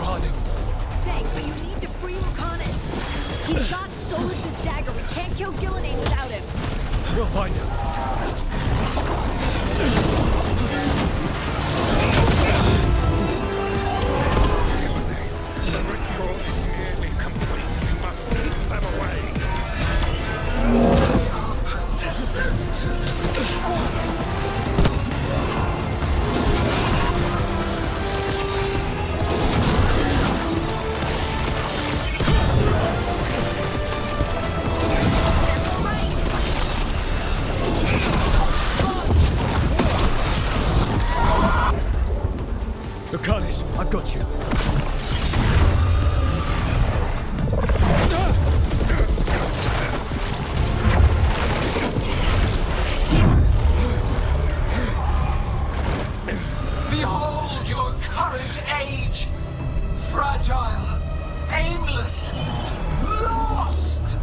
departing. Thanks, but you need to free Lucanus. He's got Solus's dagger. We can't kill Gillenane without him. We'll find him. The ritual is nearly complete. We must keep them away. Persistent. Lucanus, I've got you. Behold your current age! Fragile, aimless, lost!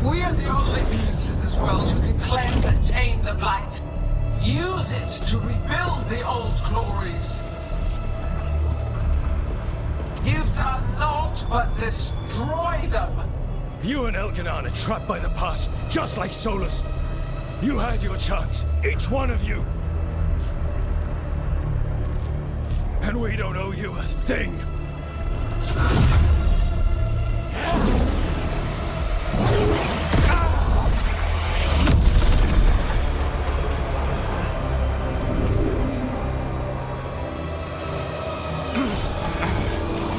We are the only beings in this world who can cleanse and tame the blight. Use it to rebuild the old glories. You've done naught but destroy them. You and Elkanan are trapped by the past, just like Solus. You had your chance, each one of you. And we don't owe you a thing.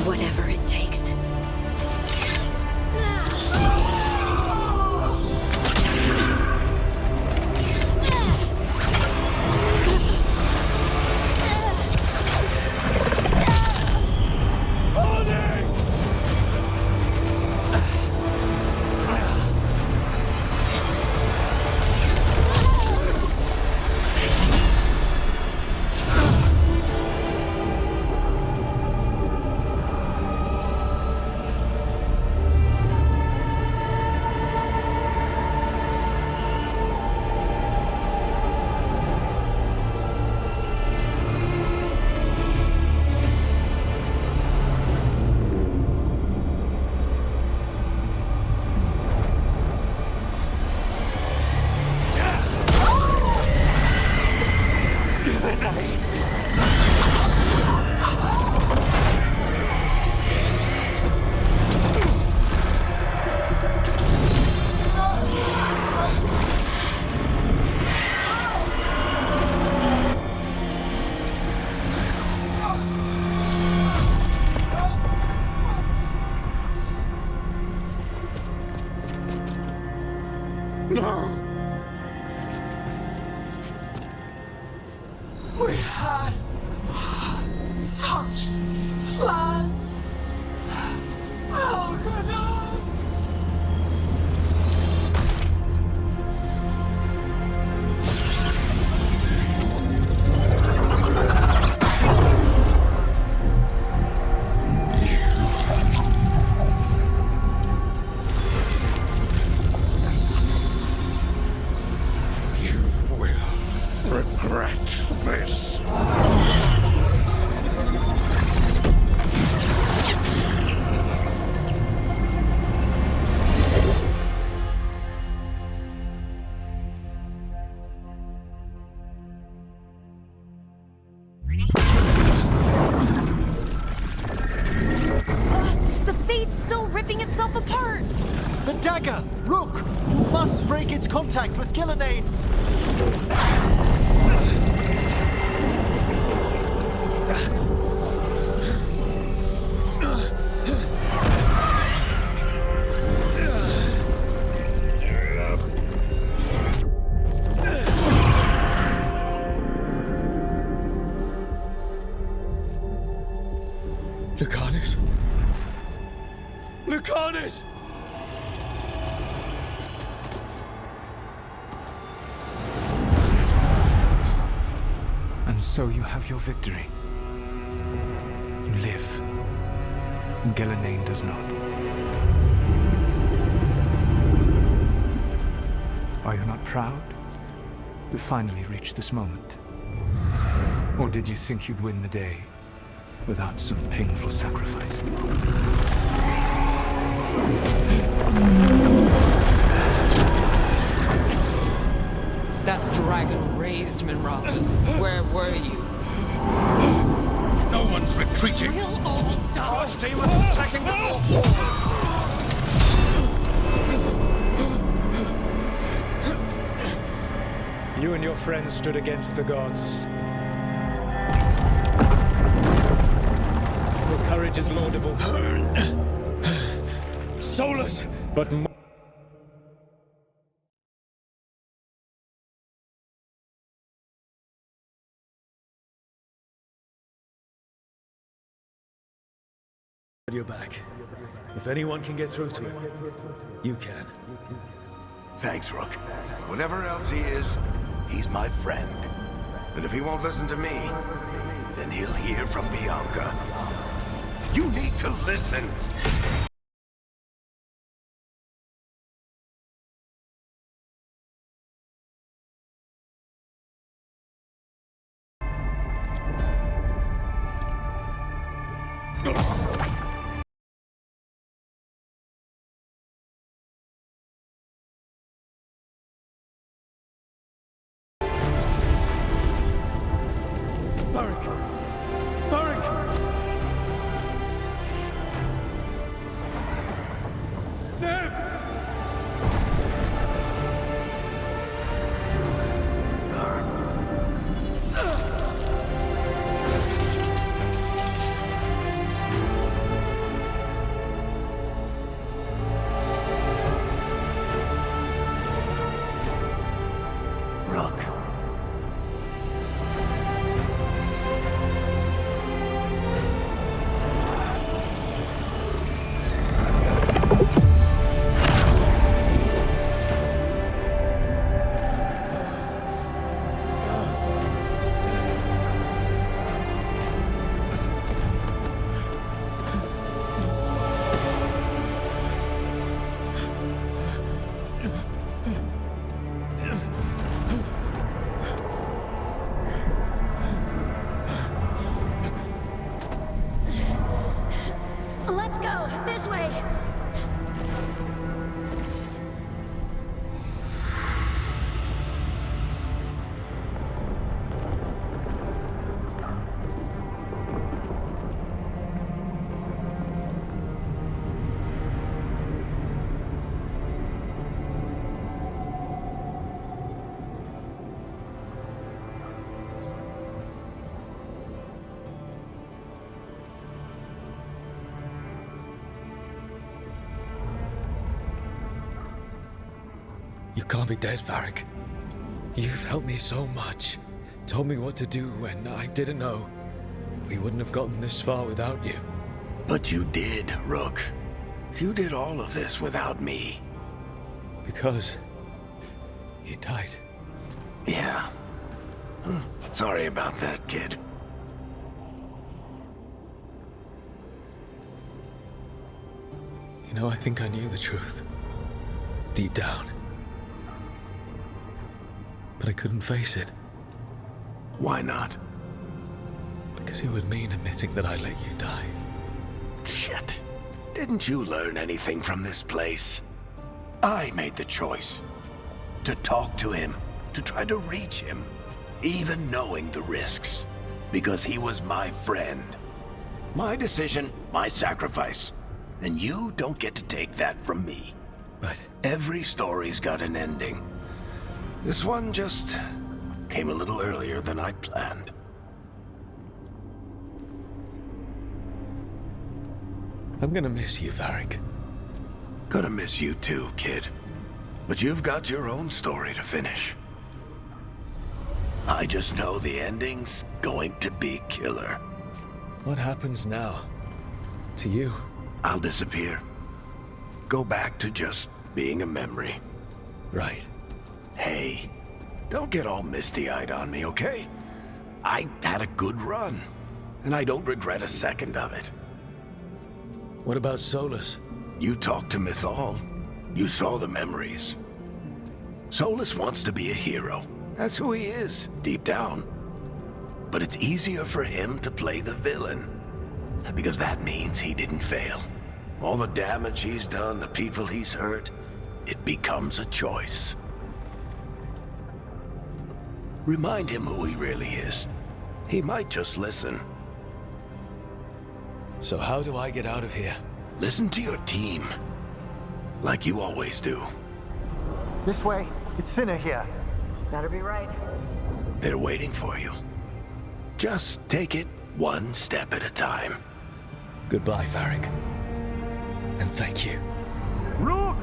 Whatever it takes. No! We had such plans. Oh, no. Regret this. The Fate's still ripping itself apart! The dagger! Rook! You must break its contact with Gillenane! Lucanus? Lucanus! And so you have your victory. You live. Gillenane does not. Are you not proud to finally reach this moment? Or did you think you'd win the day without some painful sacrifice. That dragon raised Minrath. Where were you? No one's retreating. We'll all die. Demons attacking the north. You and your friends stood against the gods. Your courage is laudable. Solus! But You're back. If anyone can get through to him, you can. Thanks, Rook. Whatever else he is, he's my friend. And if he won't listen to me, then he'll hear from Bianca. You need to listen. Varric! Varric! Nev! Rook. Let's go! This way! You can't be dead, Varric. You've helped me so much. Told me what to do when I didn't know. We wouldn't have gotten this far without you. But you did, Rook. You did all of this without me. Because you died. Yeah. Sorry about that, kid. You know, I think I knew the truth. Deep down. But I couldn't face it. Why not? Because it would mean admitting that I let you die. Shit. Didn't you learn anything from this place? I made the choice. To talk to him. To try to reach him. Even knowing the risks. Because he was my friend. My decision, my sacrifice. And you don't get to take that from me. But Every story's got an ending. This one just came a little earlier than I planned. I'm gonna miss you, Varric. Gonna miss you too, kid. But you've got your own story to finish. I just know the ending's going to be killer. What happens now? To you? I'll disappear. Go back to just being a memory. Right. Hey, don't get all misty-eyed on me, okay? I had a good run, and I don't regret a second of it. What about Solus? You talked to Mythal. You saw the memories. Solus wants to be a hero. That's who he is, deep down. But it's easier for him to play the villain. Because that means he didn't fail. All the damage he's done, the people he's hurt, it becomes a choice. Remind him who he really is. He might just listen. So how do I get out of here? Listen to your team. Like you always do. This way. It's thinner here. Better be right. They're waiting for you. Just take it one step at a time. Goodbye, Varric. And thank you. Rook!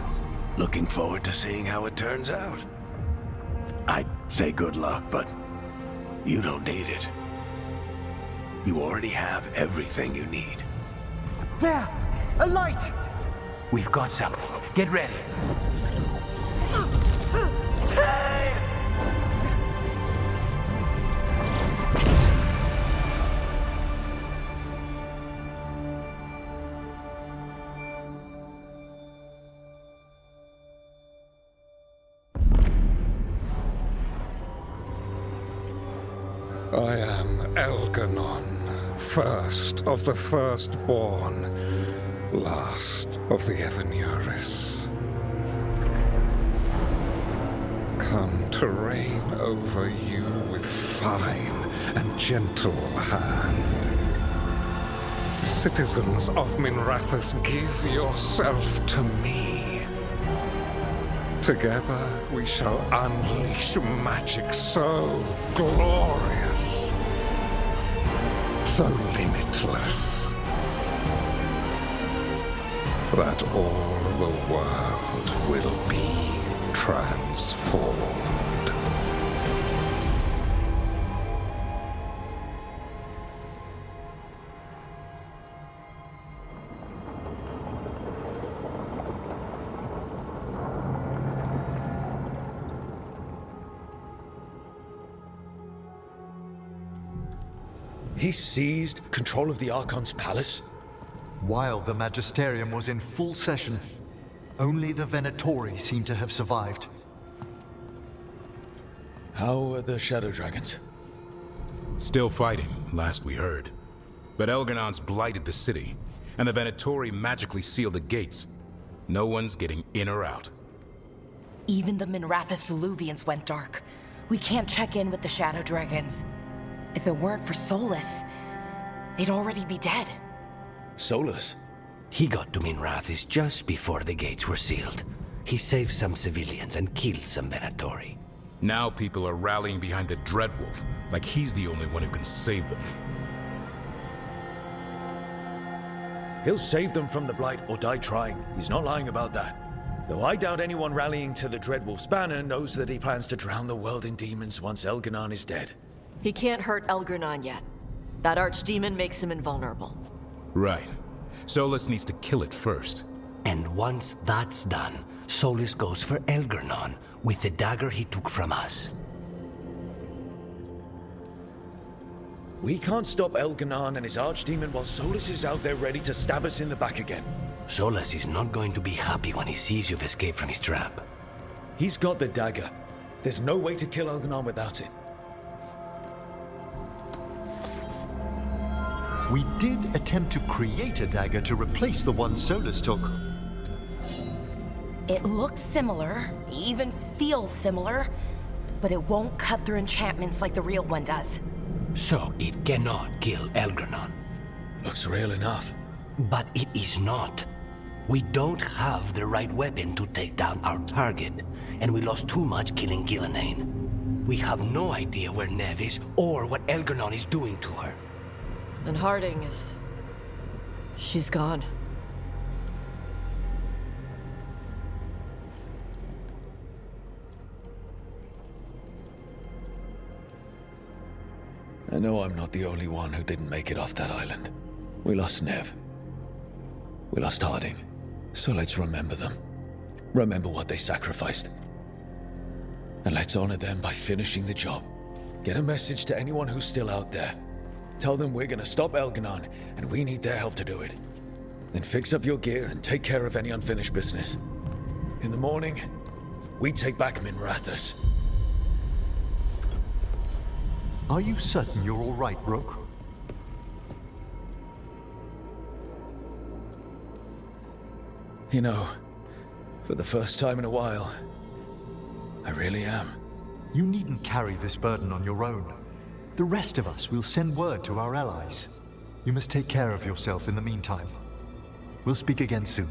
Looking forward to seeing how it turns out. I'd say good luck, but you don't need it. You already have everything you need. There! A light! We've got something. Get ready. I am Elganon, first of the firstborn, last of the Evenuris. Come to reign over you with fine and gentle hand. Citizens of Minrathous, give yourself to me. Together we shall unleash magic so glorious, so limitless, that all the world will be transformed. He seized control of the Archon's palace? While the Magisterium was in full session, only the Venatori seem to have survived. How are the Shadow Dragons? Still fighting, last we heard. But Elganon's blighted the city, and the Venatori magically sealed the gates. No one's getting in or out. Even the Minrathous Eluvians went dark. We can't check in with the Shadow Dragons. If it weren't for Solus, they'd already be dead. Solus? He got to Minrathous just before the gates were sealed. He saved some civilians and killed some Venatori. Now people are rallying behind the Dreadwolf, like he's the only one who can save them. He'll save them from the Blight or die trying. He's not lying about that. Though I doubt anyone rallying to the Dreadwolf's banner knows that he plans to drown the world in demons once Elganon is dead. He can't hurt Elgarnon yet. That archdemon makes him invulnerable. Right. Solus needs to kill it first. And once that's done, Solus goes for Elgarnon with the dagger he took from us. We can't stop Elganon and his archdemon while Solus is out there ready to stab us in the back again. Solus is not going to be happy when he sees you've escaped from his trap. He's got the dagger. There's no way to kill Elganon without it. We did attempt to create a dagger to replace the one Solus took. It looks similar, even feels similar, but it won't cut through enchantments like the real one does. So it cannot kill Elgarnon. Looks real enough. But it is not. We don't have the right weapon to take down our target, and we lost too much killing Gillenane. We have no idea where Neve is or what Elgarnon is doing to her. And Harding is... she's gone. I know I'm not the only one who didn't make it off that island. We lost Neve. We lost Harding. So let's remember them. Remember what they sacrificed. And let's honor them by finishing the job. Get a message to anyone who's still out there. Tell them we're gonna stop Elganon, and we need their help to do it. Then fix up your gear and take care of any unfinished business. In the morning, we take back Minrathous. Are you certain you're all right, Rook? You know, for the first time in a while, I really am. You needn't carry this burden on your own. The rest of us will send word to our allies. You must take care of yourself in the meantime. We'll speak again soon.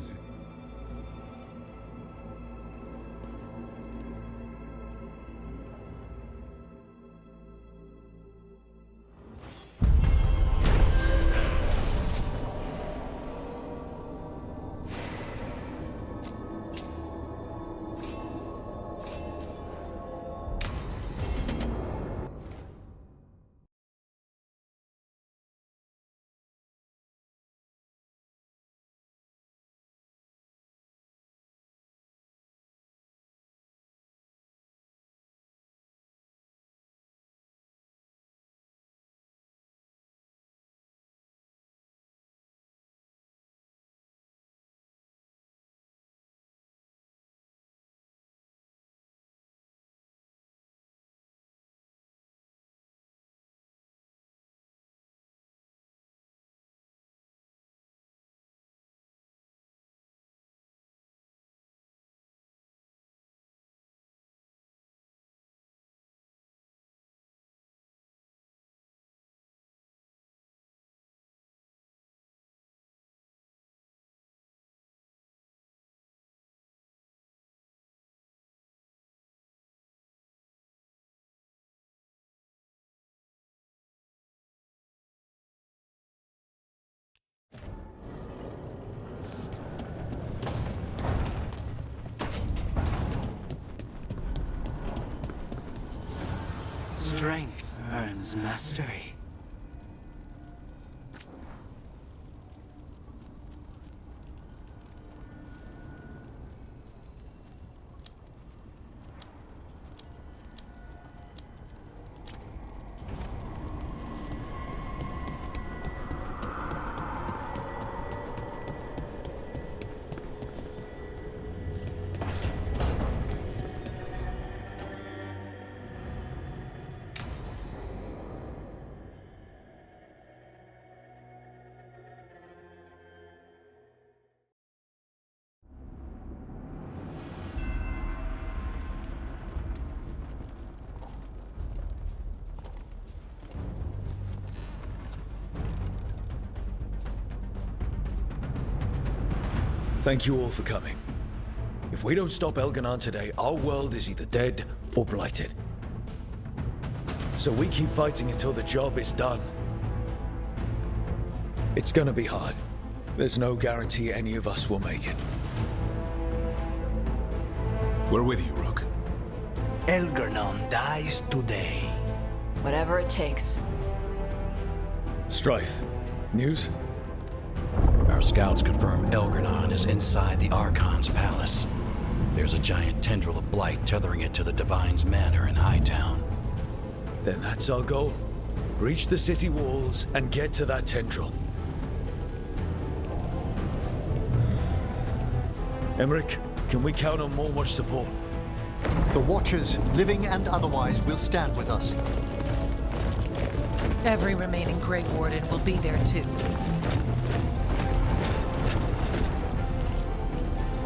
Strength earns mastery. Thank you all for coming. If we don't stop Elganon today, our world is either dead or blighted. So we keep fighting until the job is done. It's gonna be hard. There's no guarantee any of us will make it. We're with you, Rook. Elganon dies today. Whatever it takes. Strife, news? Our scouts confirm Elganon is inside the Archon's palace. There's a giant tendril of blight tethering it to the Divine's manor in Hightown. Then that's our goal. Reach the city walls and get to that tendril. Emmerich, can we count on more Watch support? The Watchers, living and otherwise, will stand with us. Every remaining Grey Warden will be there too.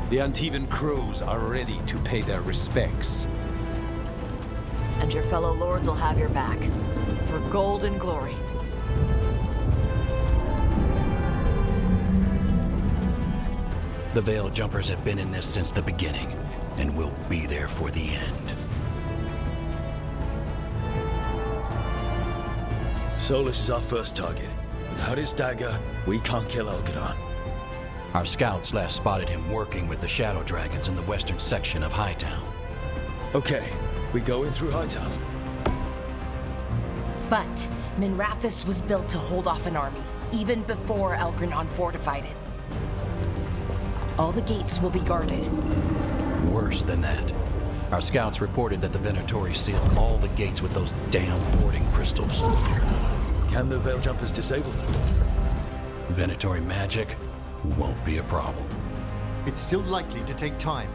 The Antivan crews are ready to pay their respects. And your fellow lords will have your back. For gold and glory. The Veil Jumpers have been in this since the beginning, and will be there for the end. Solus is our first target. Without his dagger, we can't kill Elganon. Our scouts last spotted him working with the Shadow Dragons in the western section of Hightown. Okay, we go in through Hightown. But Minrathous was built to hold off an army, even before Elganon fortified it. All the gates will be guarded. Worse than that. Our scouts reported that the Venatori sealed all the gates with those damn warding crystals. Can the Veil Jumpers disable them? Venatori magic won't be a problem. It's still likely to take time.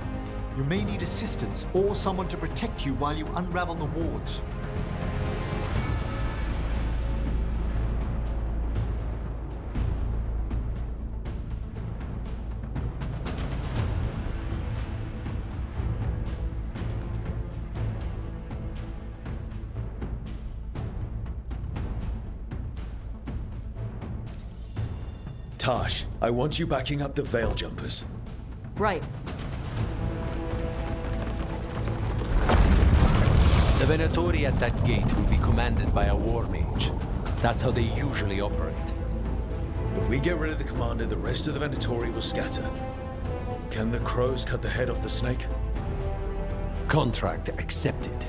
You may need assistance or someone to protect you while you unravel the wards. Tash, I want you backing up the Veil Jumpers. Right. The Venatori at that gate will be commanded by a war mage. That's how they usually operate. If we get rid of the commander, the rest of the Venatori will scatter. Can the crows cut the head off the snake? Contract accepted.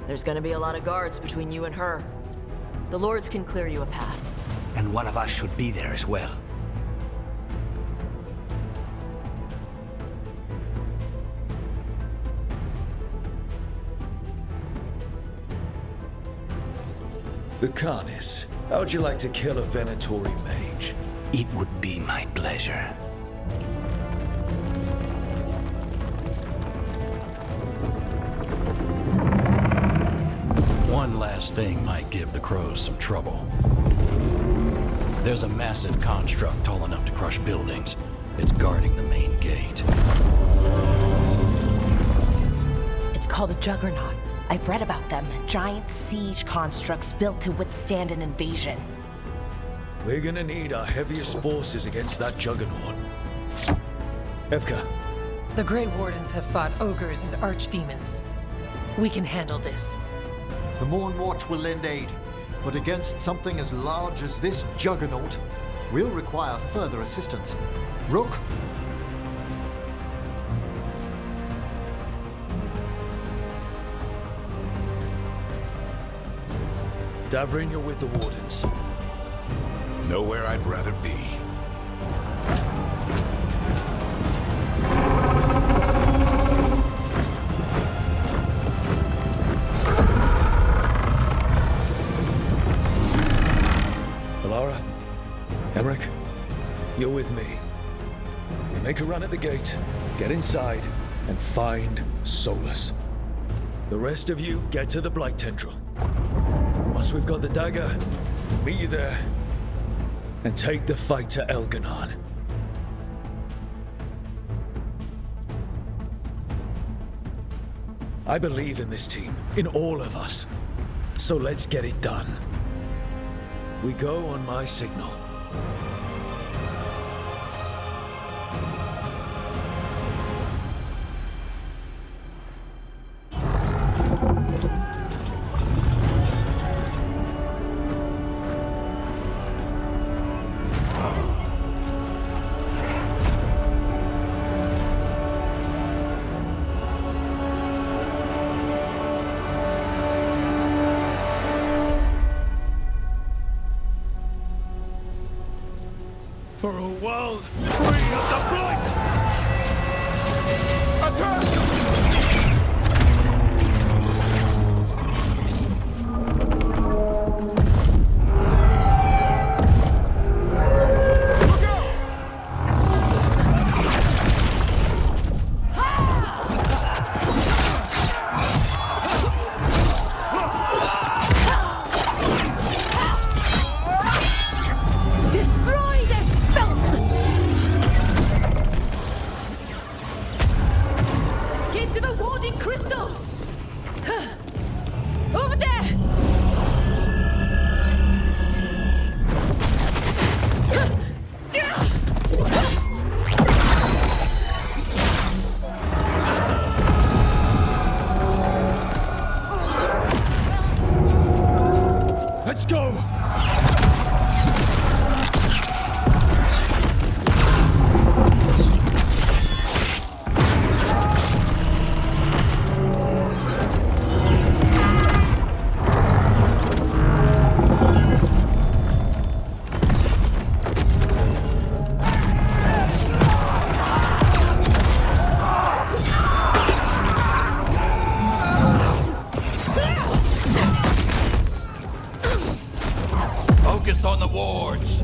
There's gonna be a lot of guards between you and her. The Lords can clear you a path. And one of us should be there as well. Lucanis, how'd you like to kill a Venatori mage? It would be my pleasure. One last thing might give the crows some trouble. There's a massive construct tall enough to crush buildings. It's guarding the main gate. It's called a juggernaut. I've read about them. Giant siege constructs built to withstand an invasion. We're gonna need our heaviest forces against that juggernaut. Evka. The Grey Wardens have fought ogres and archdemons. We can handle this. The Morn Watch will lend aid, but against something as large as this juggernaut, we'll require further assistance. Rook? Davrin, you're with the Wardens. Nowhere I'd rather be. Alara, Emmerich, you're with me. We make a run at the gate, get inside, and find Solus. The rest of you get to the Blight Tendril. Once we've got the dagger, we'll meet you there, and take the fight to Elganon. I believe in this team, in all of us. So let's get it done. We go on my signal. For a world free of the Blight! Attack! Let's go! Focus on the wards!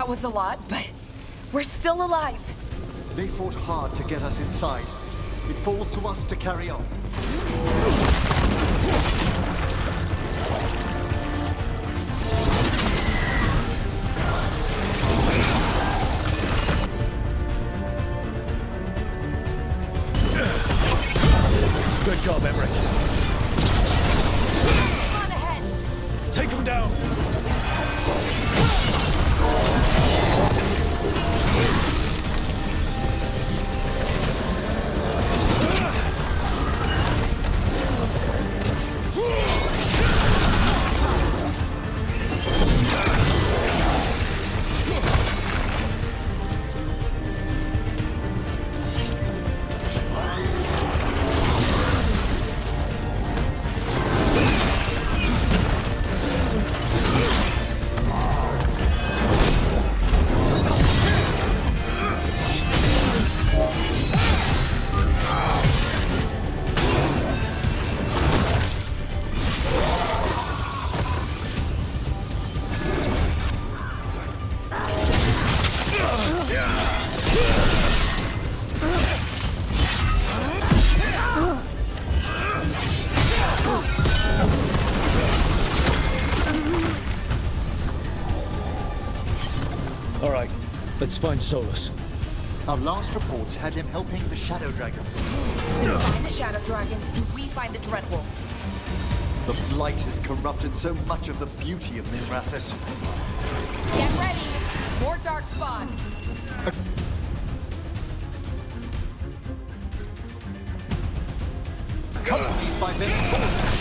That was a lot, but we're still alive. They fought hard to get us inside. It falls to us to carry on. Good job, Emmerich. On ahead. Take him down! All right, let's find Solus. Our last reports had him helping the Shadow Dragons. Find the Shadow Dragons, and we find the Dreadwolf. The Blight has corrupted so much of the beauty of Minrathous. Get ready. More dark spawn. Accompanied by Veilguard.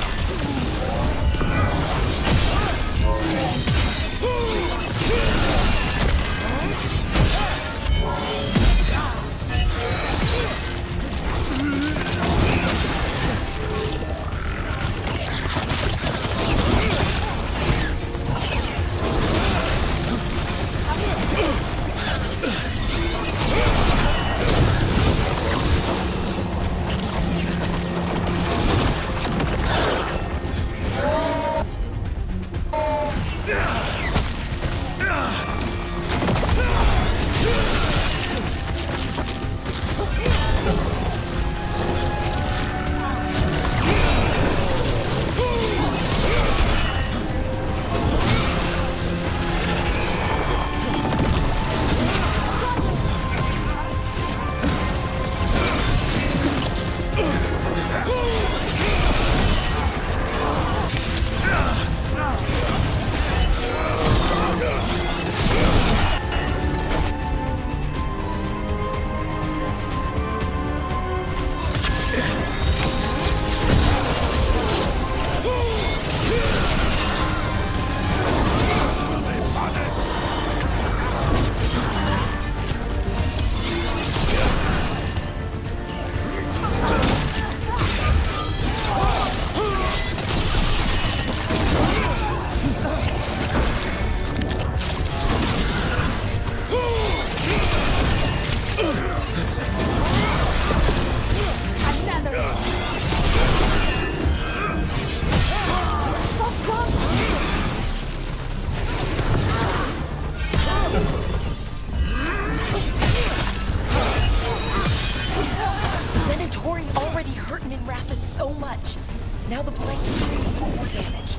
Now the blade is doing more damage.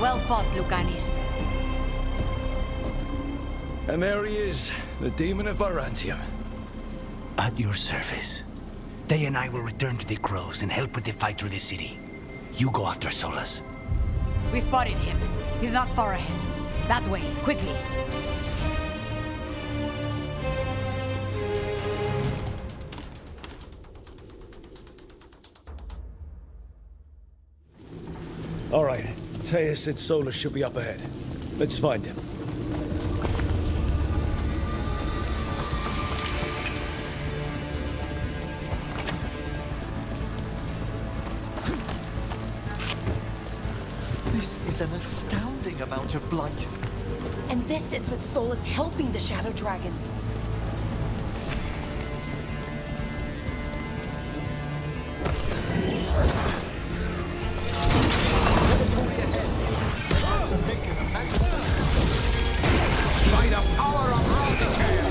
Well fought, Lucanis. And there he is, the demon of Varantium. At your service. They and I will return to the Crows and help with the fight through the city. You go after Solus. We spotted him. He's not far ahead. That way, quickly. Teia said Solus should be up ahead. Let's find him. This is an astounding amount of blight. And this is with Solus helping the Shadow Dragons. By the power of Rosicare!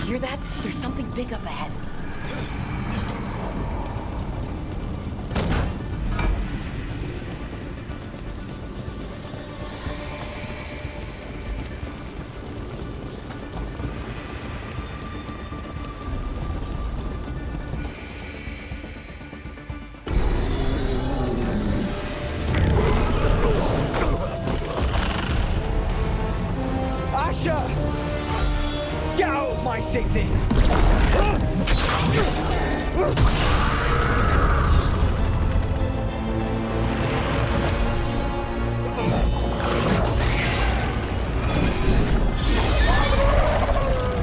Hear that? There's something big up ahead. Asher! Get out of my city!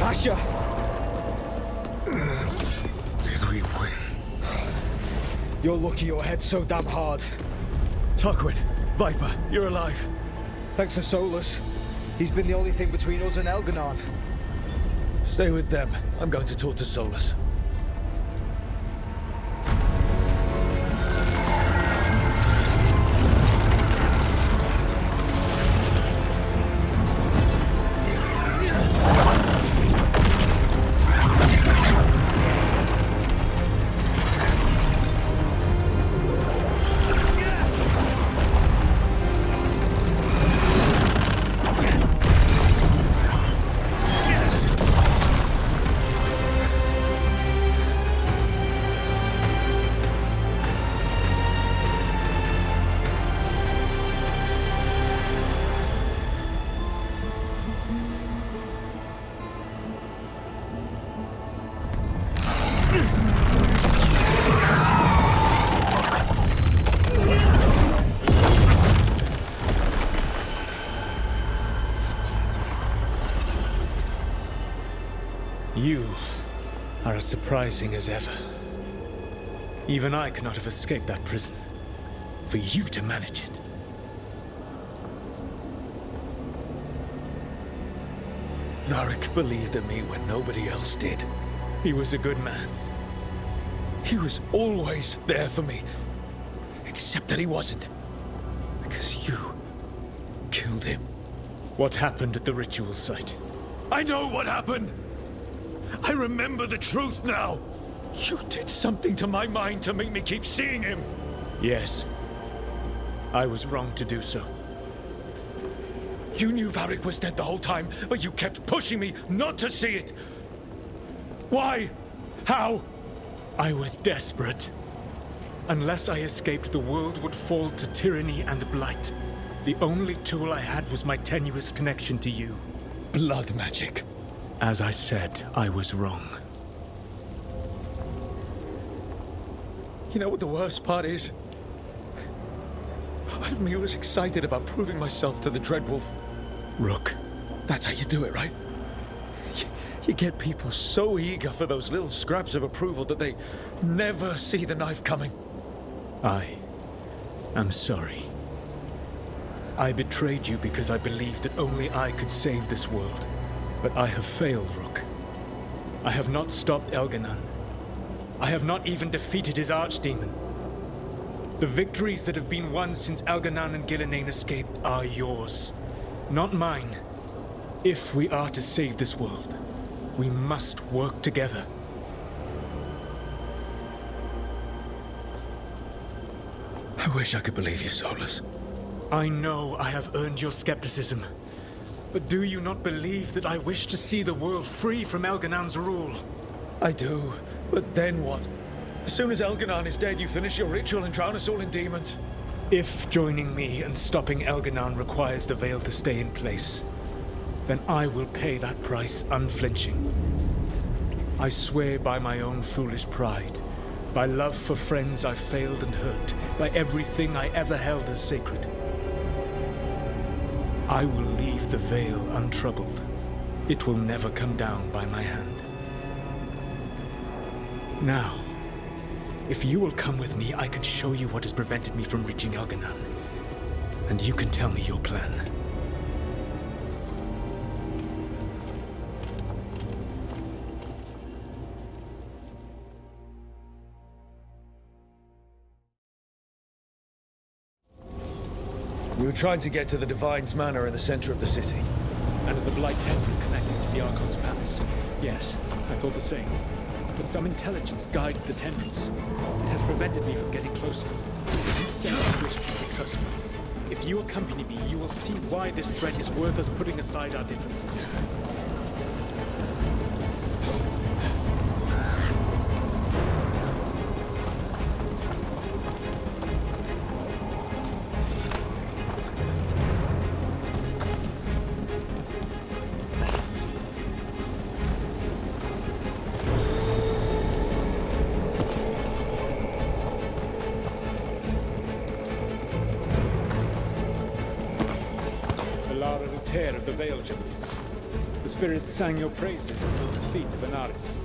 Asher! Did we win? You're lucky your head's so damn hard. Tarquin, Viper, you're alive. Thanks to Solus. He's been the only thing between us and Elganon. Stay with them. I'm going to talk to Solus. You are as surprising as ever. Even I could not have escaped that prison. For you to manage it. Varric believed in me when nobody else did. He was a good man. He was always there for me. Except that he wasn't. Because you killed him. What happened at the ritual site? I know what happened! I remember the truth now! You did something to my mind to make me keep seeing him! Yes. I was wrong to do so. You knew Varric was dead the whole time, but you kept pushing me not to see it! Why? How? I was desperate. Unless I escaped, the world would fall to tyranny and blight. The only tool I had was my tenuous connection to you. Blood magic. As I said, I was wrong. You know what the worst part is? Part of me was excited about proving myself to the Dreadwolf. Rook, that's how you do it, right? You get people so eager for those little scraps of approval that they never see the knife coming. I am sorry. I betrayed you because I believed that only I could save this world. But I have failed, Rook. I have not stopped Elganon. I have not even defeated his archdemon. The victories that have been won since Elganan and Gillenane escaped are yours, not mine. If we are to save this world, we must work together. I wish I could believe you, Solus. I know I have earned your skepticism. But do you not believe that I wish to see the world free from Elganan's rule? I do, but then what? As soon as Elganan is dead, you finish your ritual and drown us all in demons. If joining me and stopping Elganan requires the Veil to stay in place, then I will pay that price unflinching. I swear by my own foolish pride, by love for friends I failed and hurt, by everything I ever held as sacred. I will leave the Veil untroubled. It will never come down by my hand. Now, if you will come with me, I can show you what has prevented me from reaching Elganan. And you can tell me your plan. We were trying to get to the Divine's Manor in the center of the city. And the Blight Tendril connecting to the Archon's palace. Yes, I thought the same. But some intelligence guides the tendrils. It has prevented me from getting closer. You said I wished you to trust me. If you accompany me, you will see why this threat is worth us putting aside our differences. Of the Veil Jumpers. The spirits sang your praises for the defeat of Anaris.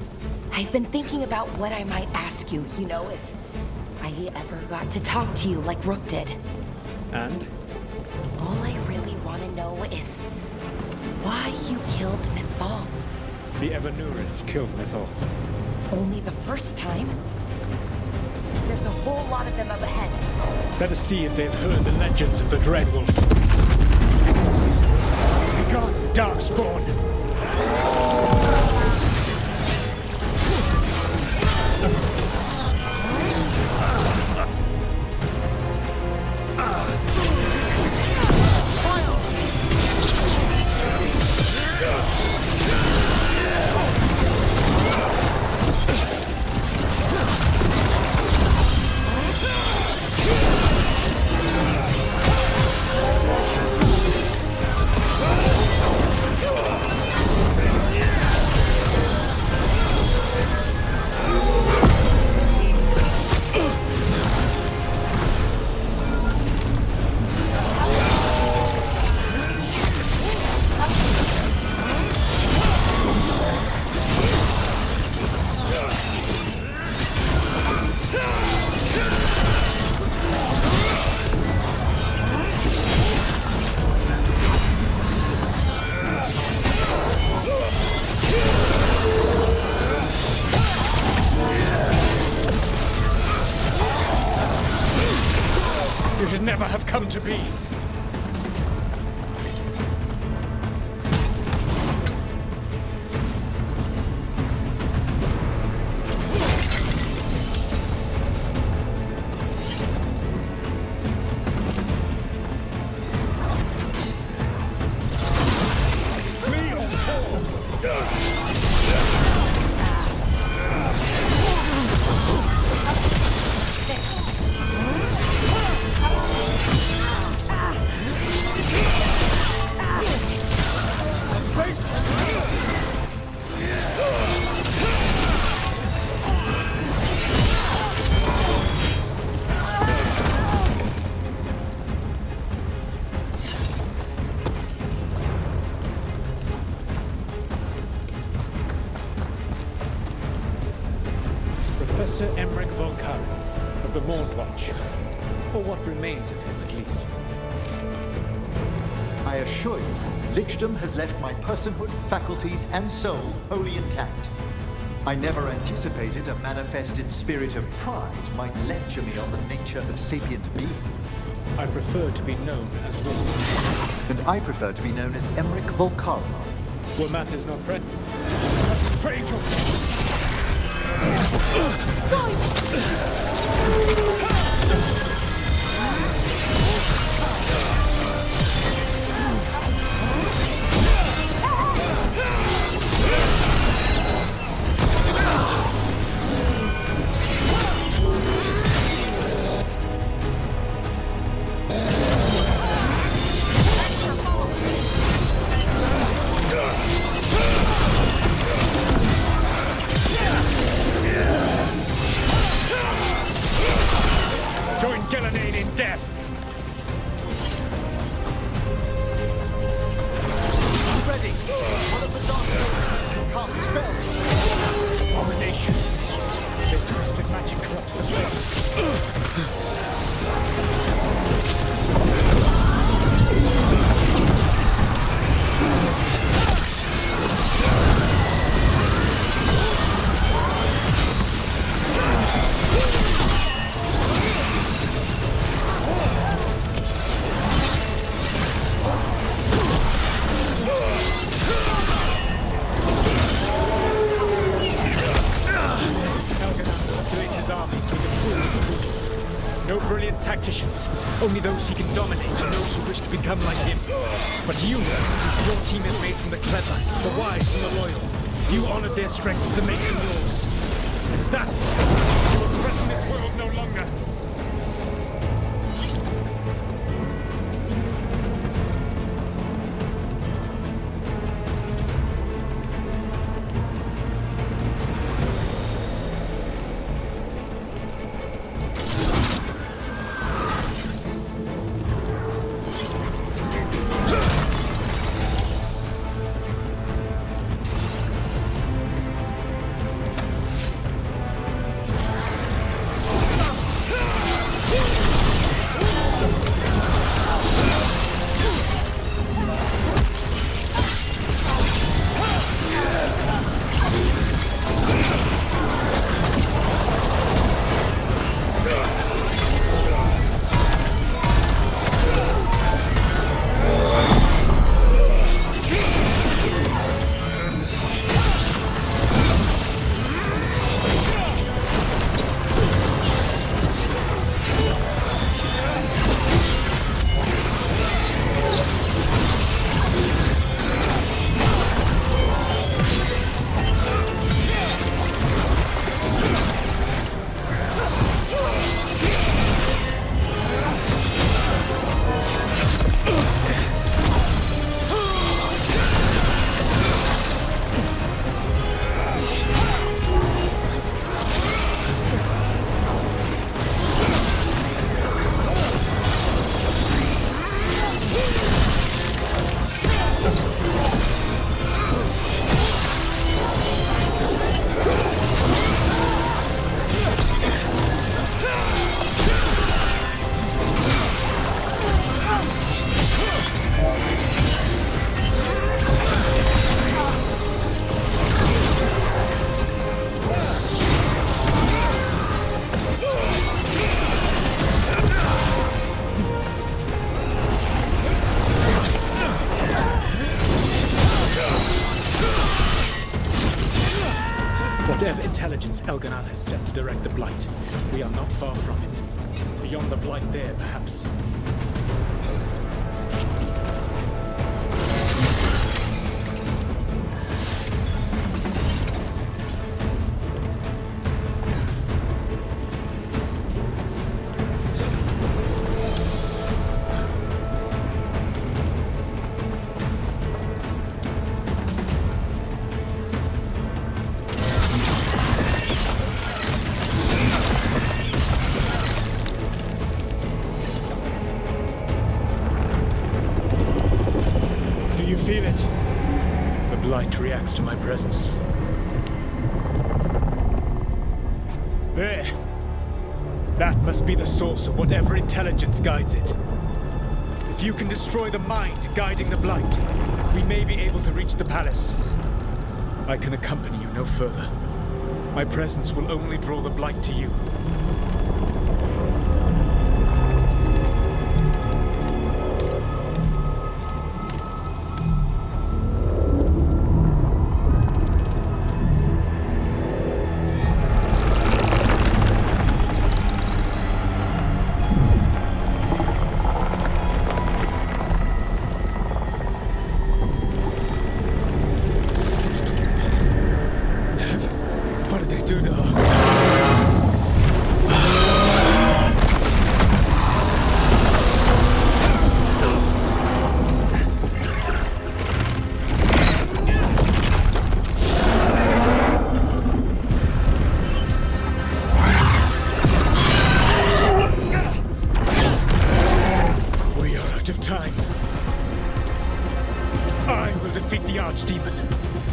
I've been thinking about what I might ask you, you know, if I ever got to talk to you like Rook did. And? All I really want to know is why you killed Mythal. The Evanuris killed Mythal. Only the first time? There's a whole lot of them up ahead. Let us see if they've heard the legends of the Dreadwolf. Begone, Darkspawn! You should never have come to be. Professor Emmerich Volkari of the Mornwatch, or what remains of him at least. I assure you, Lichdom has left my personhood, faculties, and soul wholly intact. I never anticipated a manifested spirit of pride might lecture me on the nature of sapient being. I prefer to be known as wisdom. And I prefer to be known as Emmerich Volkarma. What matters not present. Trade your... Only those he can dominate and those who wish to become like him. But you, your team is made from the clever, the wise, and the loyal. You honored their strengths to make them yours. And that, you will threaten this world no longer. Whatever intelligence Elganon has set to direct the Blight, we are not far from it. Beyond the Blight there, perhaps. Feel it. The Blight reacts to my presence. There. That must be the source of whatever intelligence guides it. If you can destroy the mind guiding the Blight, we may be able to reach the palace. I can accompany you no further. My presence will only draw the Blight to you.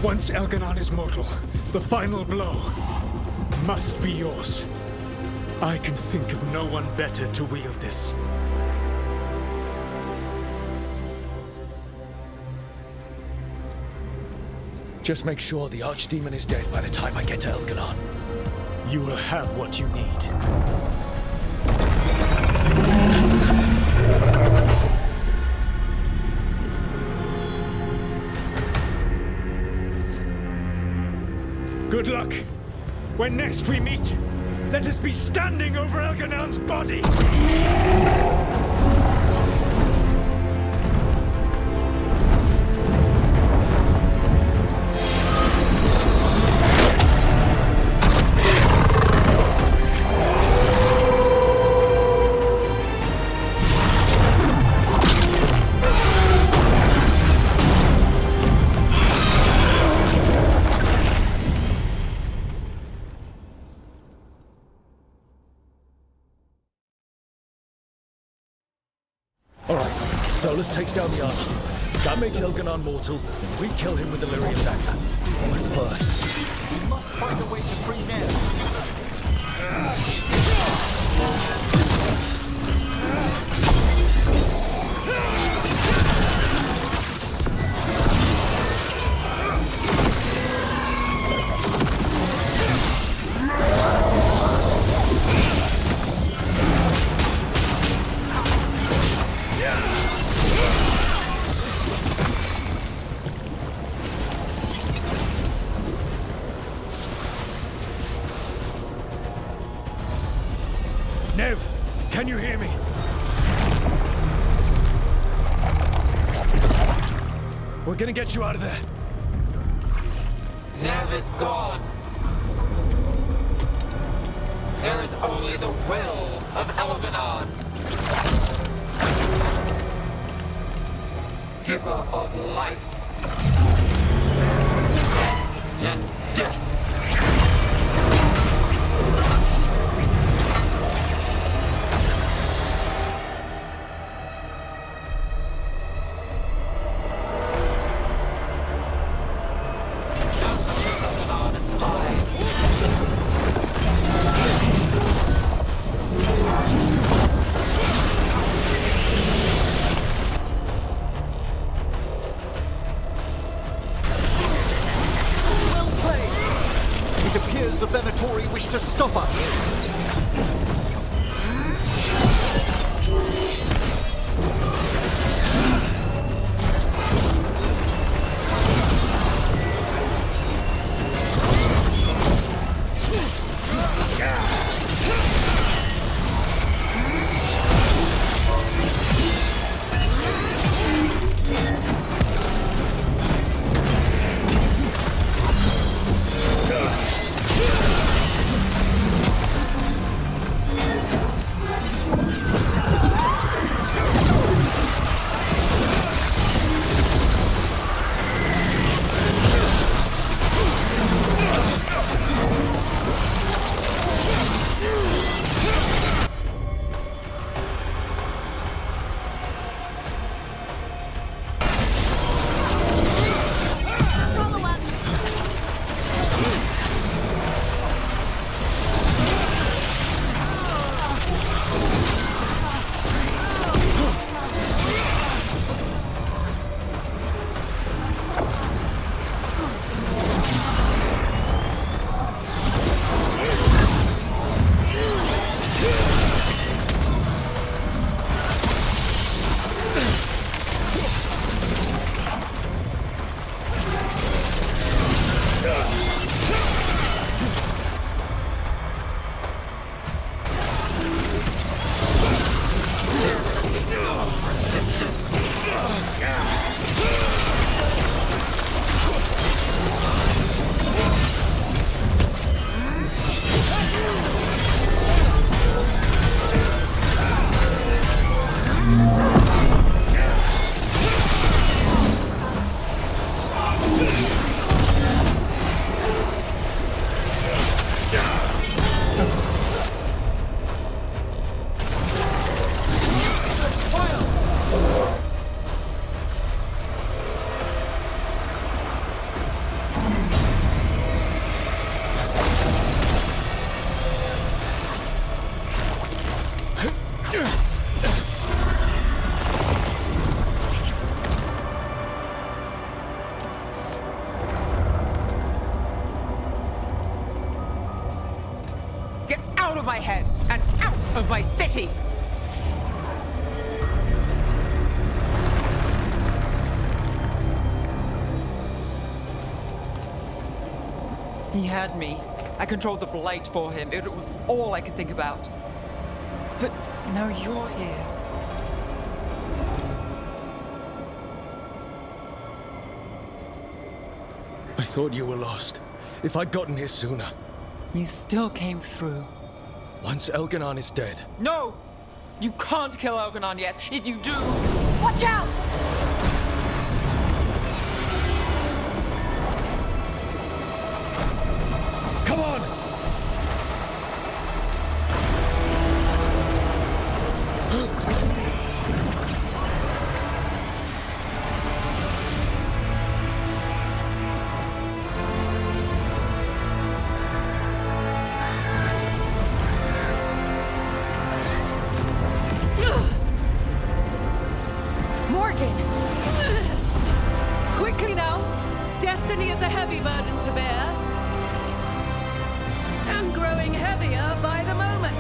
Once Elganon is mortal, the final blow must be yours. I can think of no one better to wield this. Just make sure the Archdemon is dead by the time I get to Elganon. You will have what you need. Good luck. When next we meet, let us be standing over Elganon's body! Solus takes down the Archdemon. That makes Elganon mortal. We kill him with the Lyrian dagger. But first, we must find a way to free Nev, can you hear me? We're gonna get you out of there. Nev is gone. There is only the will of Elganon. Giver of life and death. my city! He had me. I controlled the Blight for him. It was all I could think about. But now you're here. I thought you were lost. If I'd gotten here sooner. You still came through. Once Elganon is dead. No! You can't kill Elganon yet. If you do... Watch out! Come on! Morgan! Quickly now! Destiny is a heavy burden to bear. And growing heavier by the moment.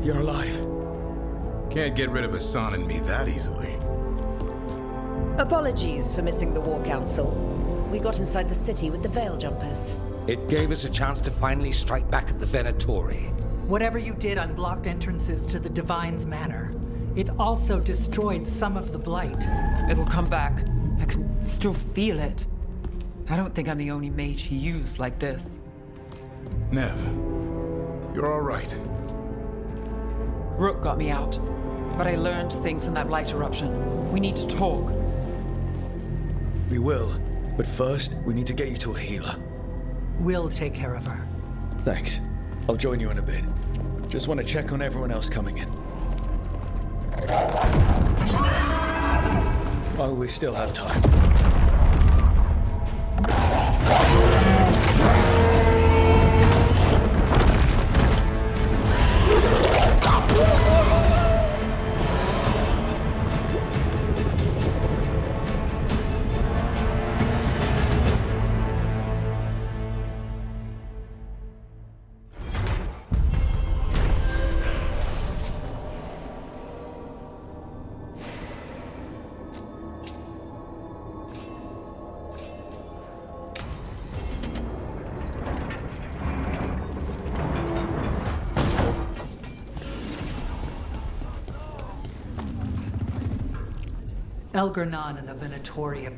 You're alive. Can't get rid of Hassan and me that easily. Apologies for missing the War Council. We got inside the city with the Veil Jumpers. It gave us a chance to finally strike back at the Venatori. Whatever you did unblocked entrances to the Divine's Manor. It also destroyed some of the Blight. It'll come back. I can still feel it. I don't think I'm the only mage he used like this. Nev, you're all right. Rook got me out, but I learned things in that Blight eruption. We need to talk. We will, but first, we need to get you to a healer. We'll take care of her. Thanks. I'll join you in a bit. Just want to check on everyone else coming in. While we still have time. Elganon and the Venatori have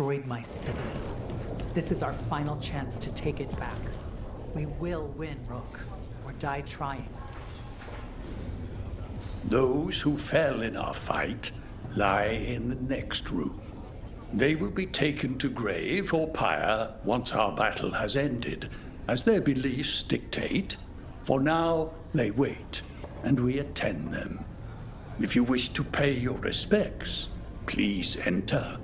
destroyed my city. This is our final chance to take it back. We will win, Rook, or die trying. Those who fell in our fight lie in the next room. They will be taken to grave or pyre once our battle has ended, as their beliefs dictate. For now, they wait, and we attend them. If you wish to pay your respects, please enter.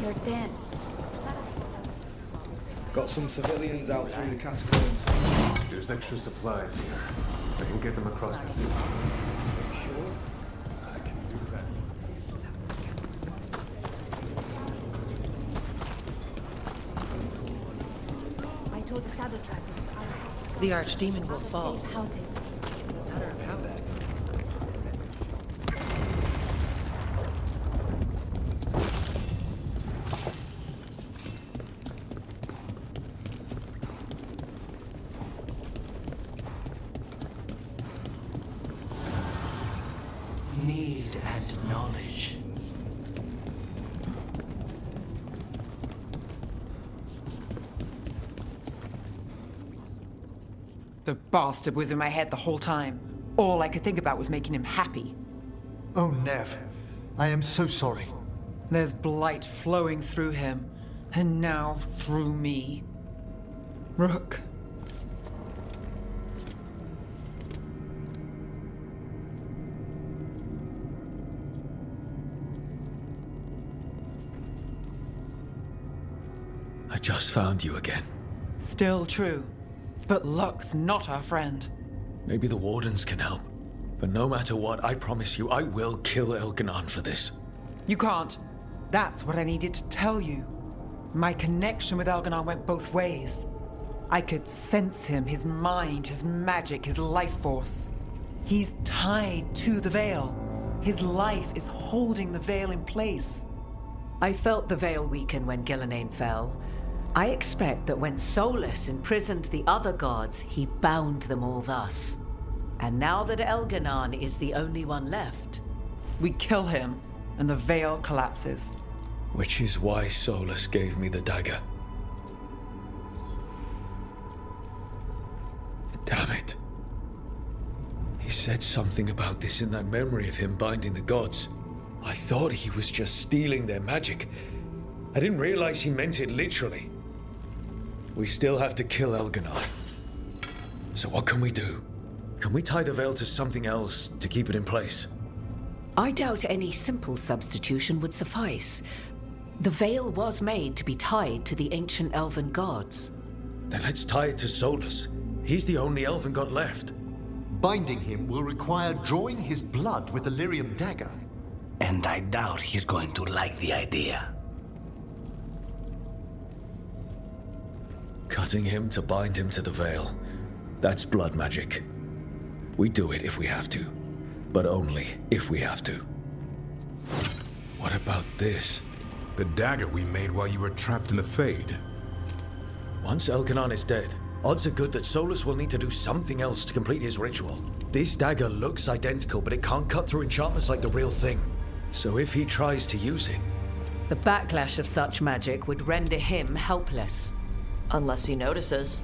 You're dense. Got some civilians out through the catacombs. There's extra supplies here. I can get them across the city. Sure. I can do that. I told the shadow trackers. The archdemon will fall. Safe houses. It's a matter of how best. Need and knowledge. The bastard was in my head the whole time. All I could think about was making him happy. Oh, Nev. I am so sorry. There's blight flowing through him, and now through me. Rook. I just found you again. Still true. But luck's not our friend. Maybe the Wardens can help. But no matter what, I promise you, I will kill Elganon for this. You can't. That's what I needed to tell you. My connection with Elganon went both ways. I could sense him, his mind, his magic, his life force. He's tied to the Veil. His life is holding the Veil in place. I felt the Veil weaken when Gillenane fell. I expect that when Solus imprisoned the other gods, he bound them all thus. And now that Elganon is the only one left... We kill him, and the Veil collapses. Which is why Solus gave me the dagger. Damn it. He said something about this in that memory of him binding the gods. I thought he was just stealing their magic. I didn't realize he meant it literally. We still have to kill Elganon. So what can we do? Can we tie the Veil to something else to keep it in place? I doubt any simple substitution would suffice. The Veil was made to be tied to the ancient elven gods. Then let's tie it to Solus. He's the only elven god left. Binding him will require drawing his blood with the lyrium dagger. And I doubt he's going to like the idea. Cutting him to bind him to the Veil. That's blood magic. We do it if we have to. But only if we have to. What about this? The dagger we made while you were trapped in the Fade. Once Elganon is dead, Odds are good that Solus will need to do something else to complete his ritual. This dagger looks identical, but it can't cut through enchantments like the real thing. So if he tries to use it... The backlash of such magic would render him helpless. Unless he notices.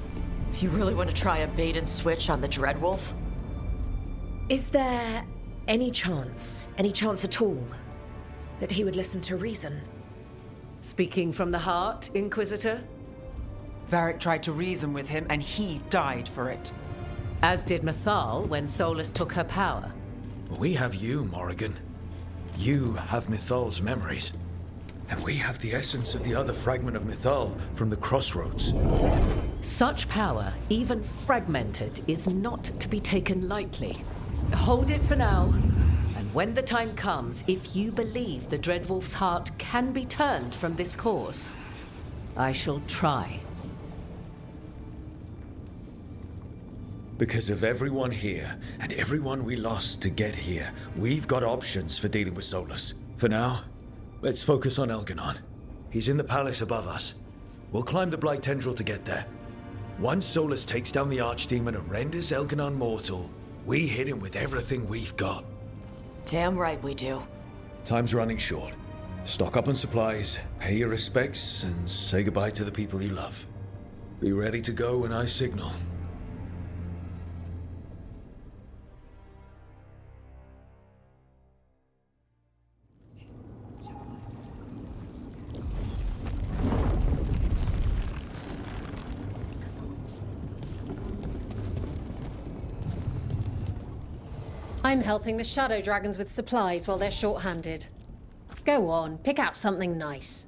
You really want to try a bait and switch on the Dreadwolf? Is there any chance at all, that he would listen to reason? Speaking from the heart, Inquisitor? Varric tried to reason with him, and he died for it. As did Mythal when Solus took her power. We have you, Morrigan. You have Mythal's memories. And we have the essence of the other fragment of Mythal from the Crossroads. Such power, even fragmented, is not to be taken lightly. Hold it for now. And when the time comes, if you believe the Dreadwolf's heart can be turned from this course, I shall try. Because of everyone here, and everyone we lost to get here, we've got options for dealing with Solus. For now, let's focus on Elganon. He's in the palace above us. We'll climb the Blight Tendril to get there. Once Solus takes down the Archdemon and renders Elganon mortal, we hit him with everything we've got. Damn right we do. Time's running short. Stock up on supplies, pay your respects, and say goodbye to the people you love. Be ready to go when I signal. I'm helping the Shadow Dragons with supplies while they're short-handed. Go on, pick out something nice.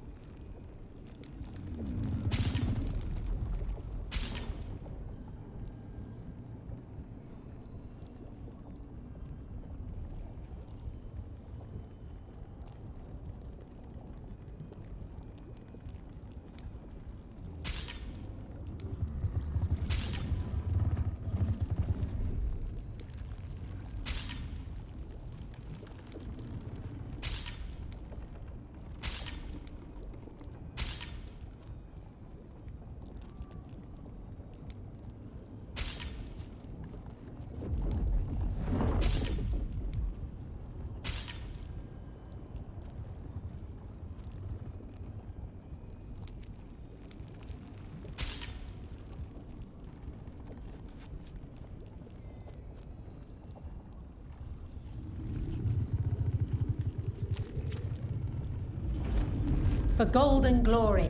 For golden glory.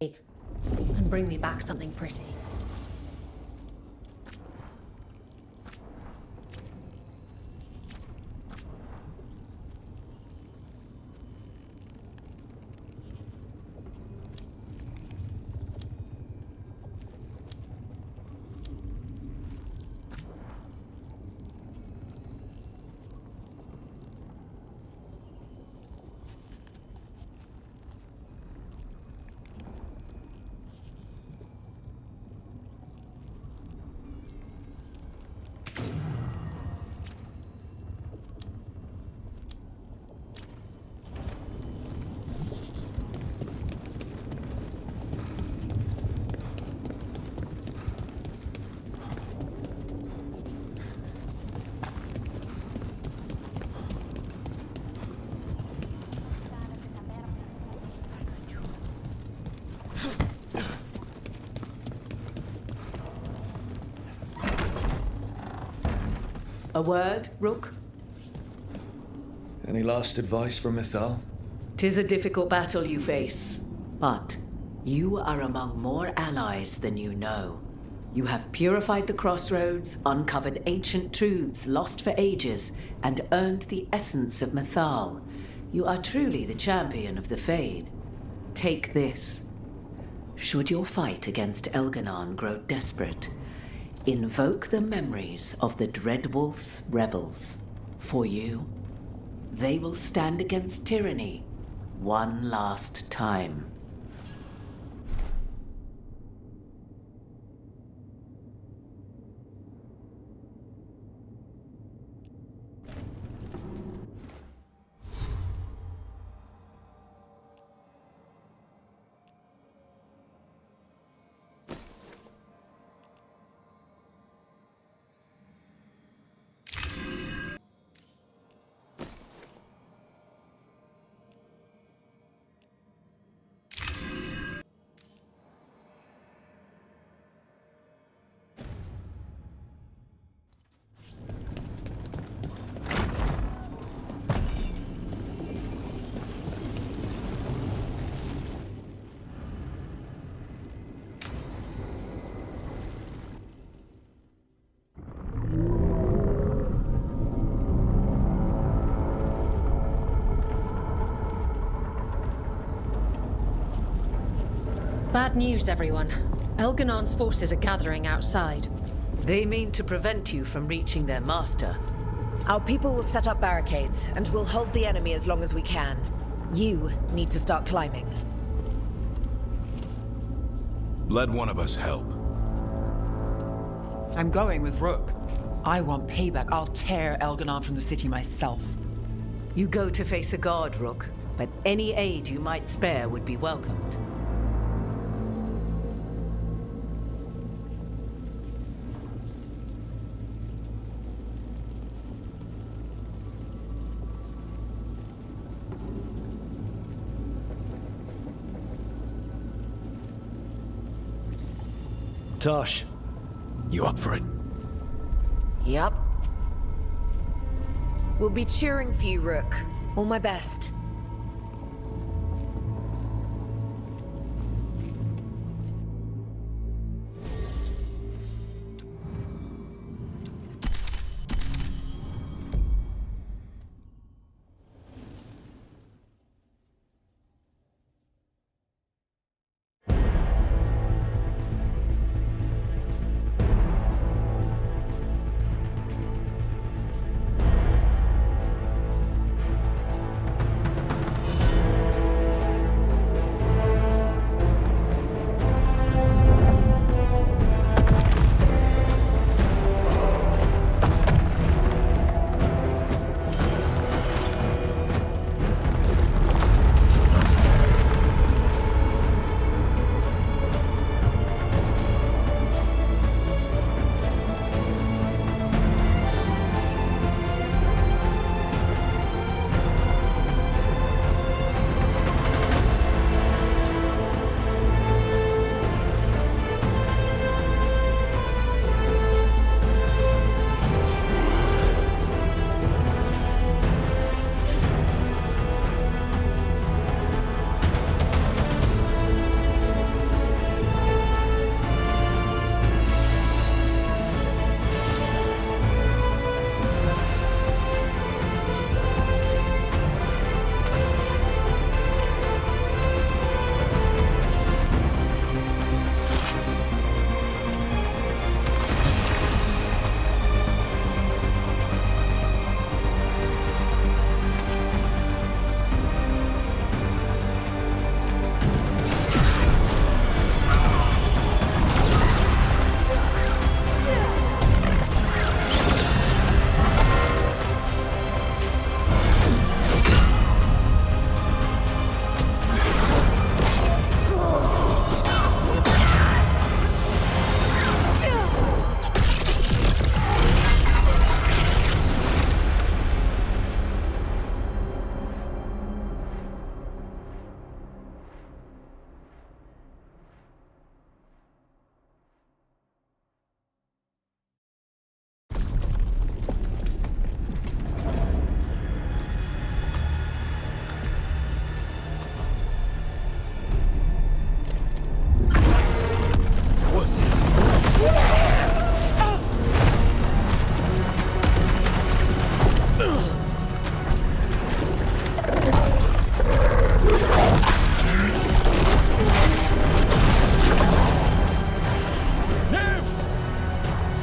And bring me back something pretty. A word, Rook? Any last advice from Mythal? 'Tis a difficult battle you face, but you are among more allies than you know. You have purified the crossroads, uncovered ancient truths lost for ages, and earned the essence of Mythal. You are truly the champion of the Fade. Take this. Should your fight against Elganon grow desperate, invoke the memories of the Dreadwolf's rebels. For you, they will stand against tyranny one last time. Bad news, everyone. Elganon's forces are gathering outside. They mean to prevent you from reaching their master. Our people will set up barricades, and we'll hold the enemy as long as we can. You need to start climbing. Let one of us help. I'm going with Rook. I want payback. I'll tear Elganon from the city myself. You go to face a guard, Rook, but any aid you might spare would be welcomed. Tosh, you up for it? Yup. We'll be cheering for you, Rook. All my best.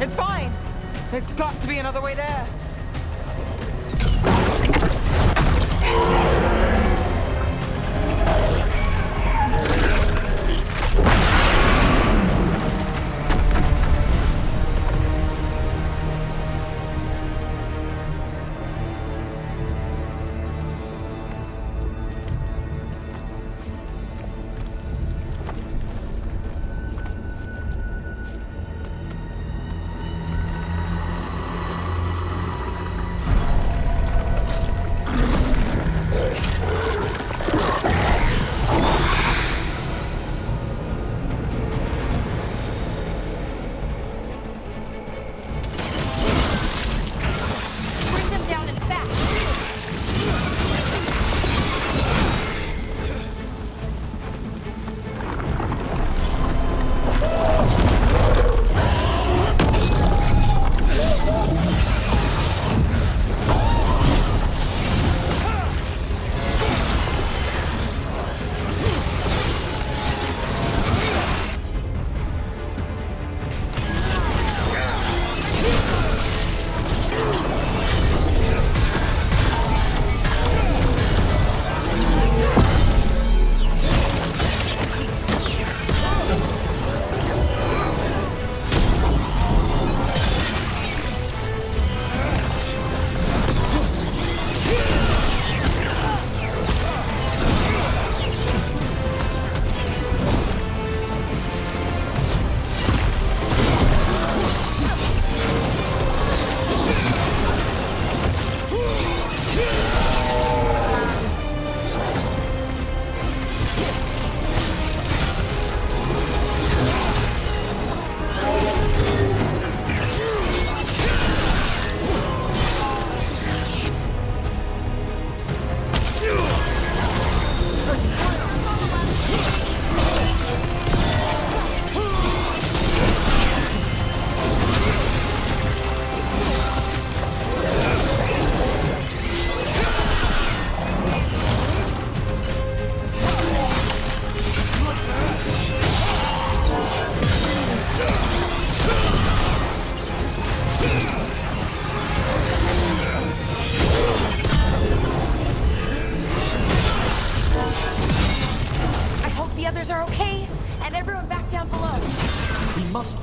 It's fine. There's got to be another way there.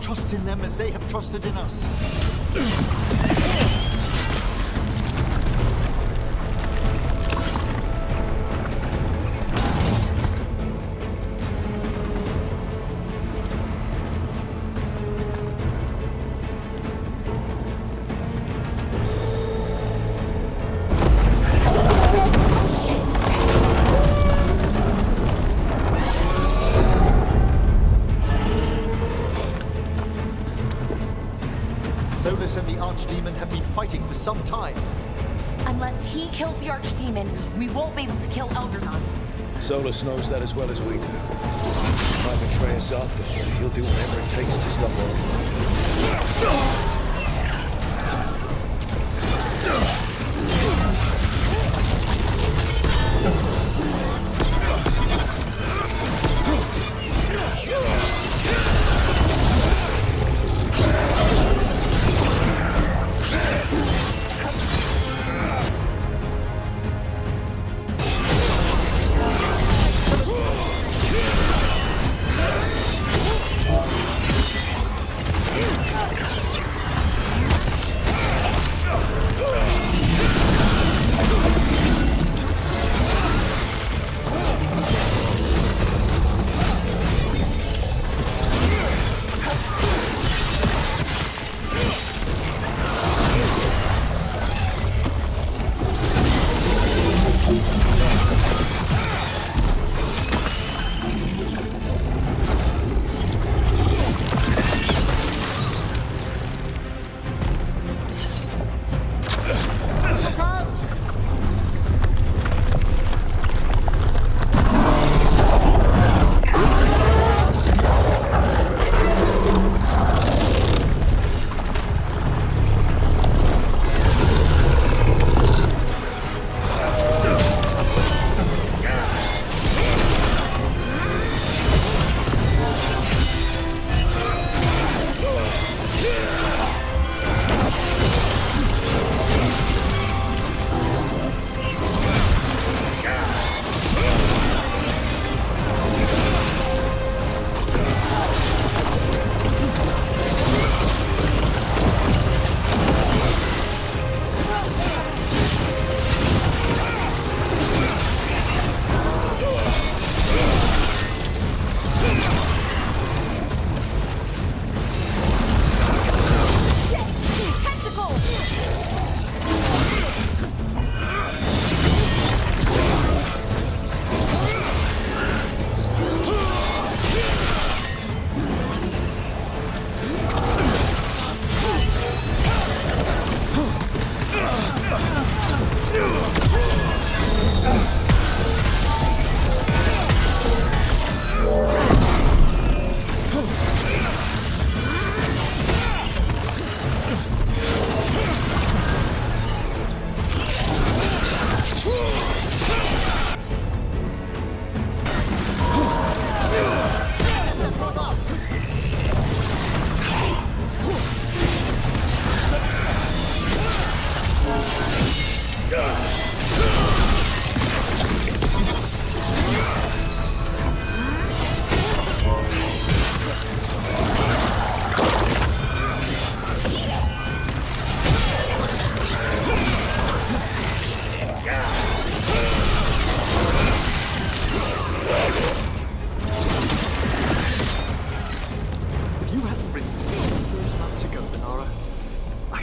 Trust in them as they have trusted in us. Solus and the Archdemon have been fighting for some time. Unless he kills the Archdemon, we won't be able to kill Elgar'nan. Solus knows that as well as we do. He might betray us after, but he'll do whatever it takes to stop all.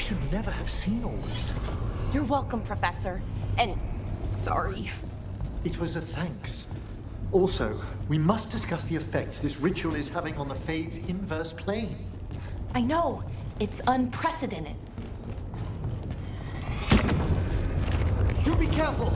should never have seen all this. You're welcome, Professor. And sorry. It was a thanks. Also, we must discuss the effects this ritual is having on the Fade's inverse plane. I know. It's unprecedented. Do be careful!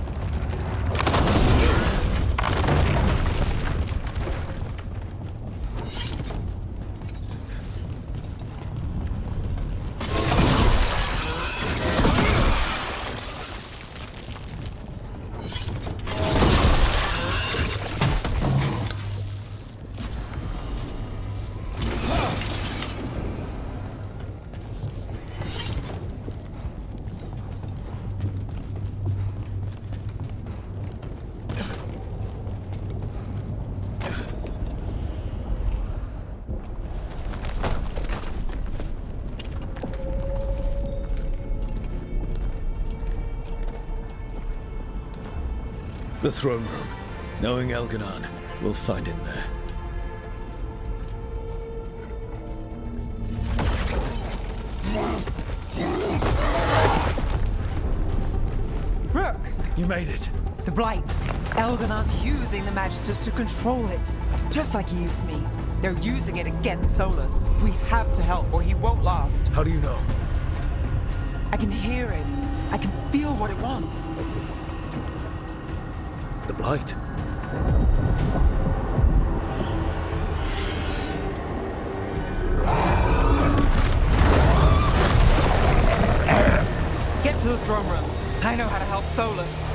The throne room. Knowing Elganon, we'll find him there. Rook! You made it. The Blight. Elganon's using the Magisters to control it. Just like he used me. They're using it against Solus. We have to help or he won't last. How do you know? I can hear it. I can feel what it wants. The Blight. Get to the throne room. I know how to help Solus.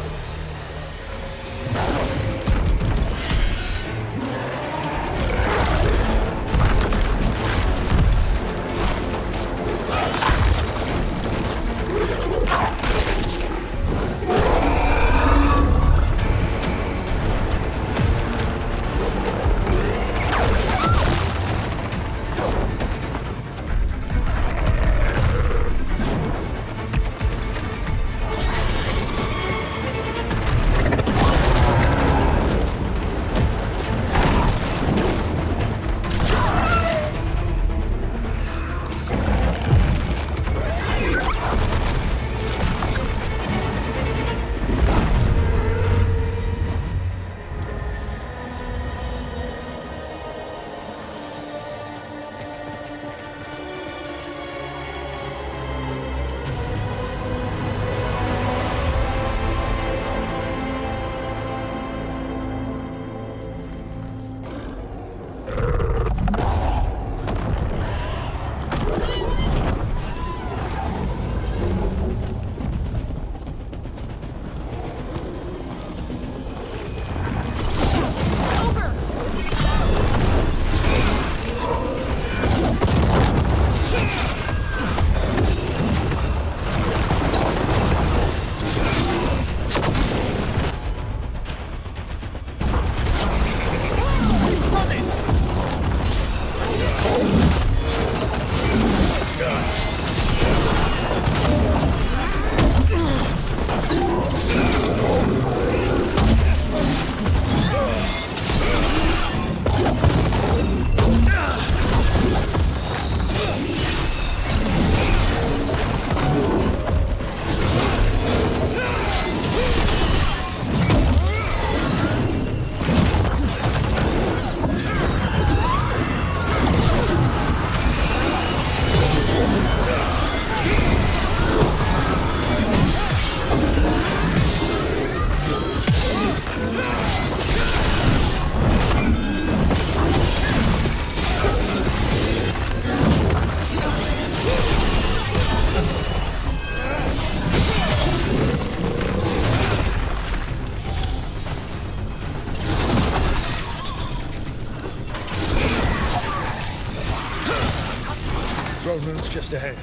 Throne room's just ahead.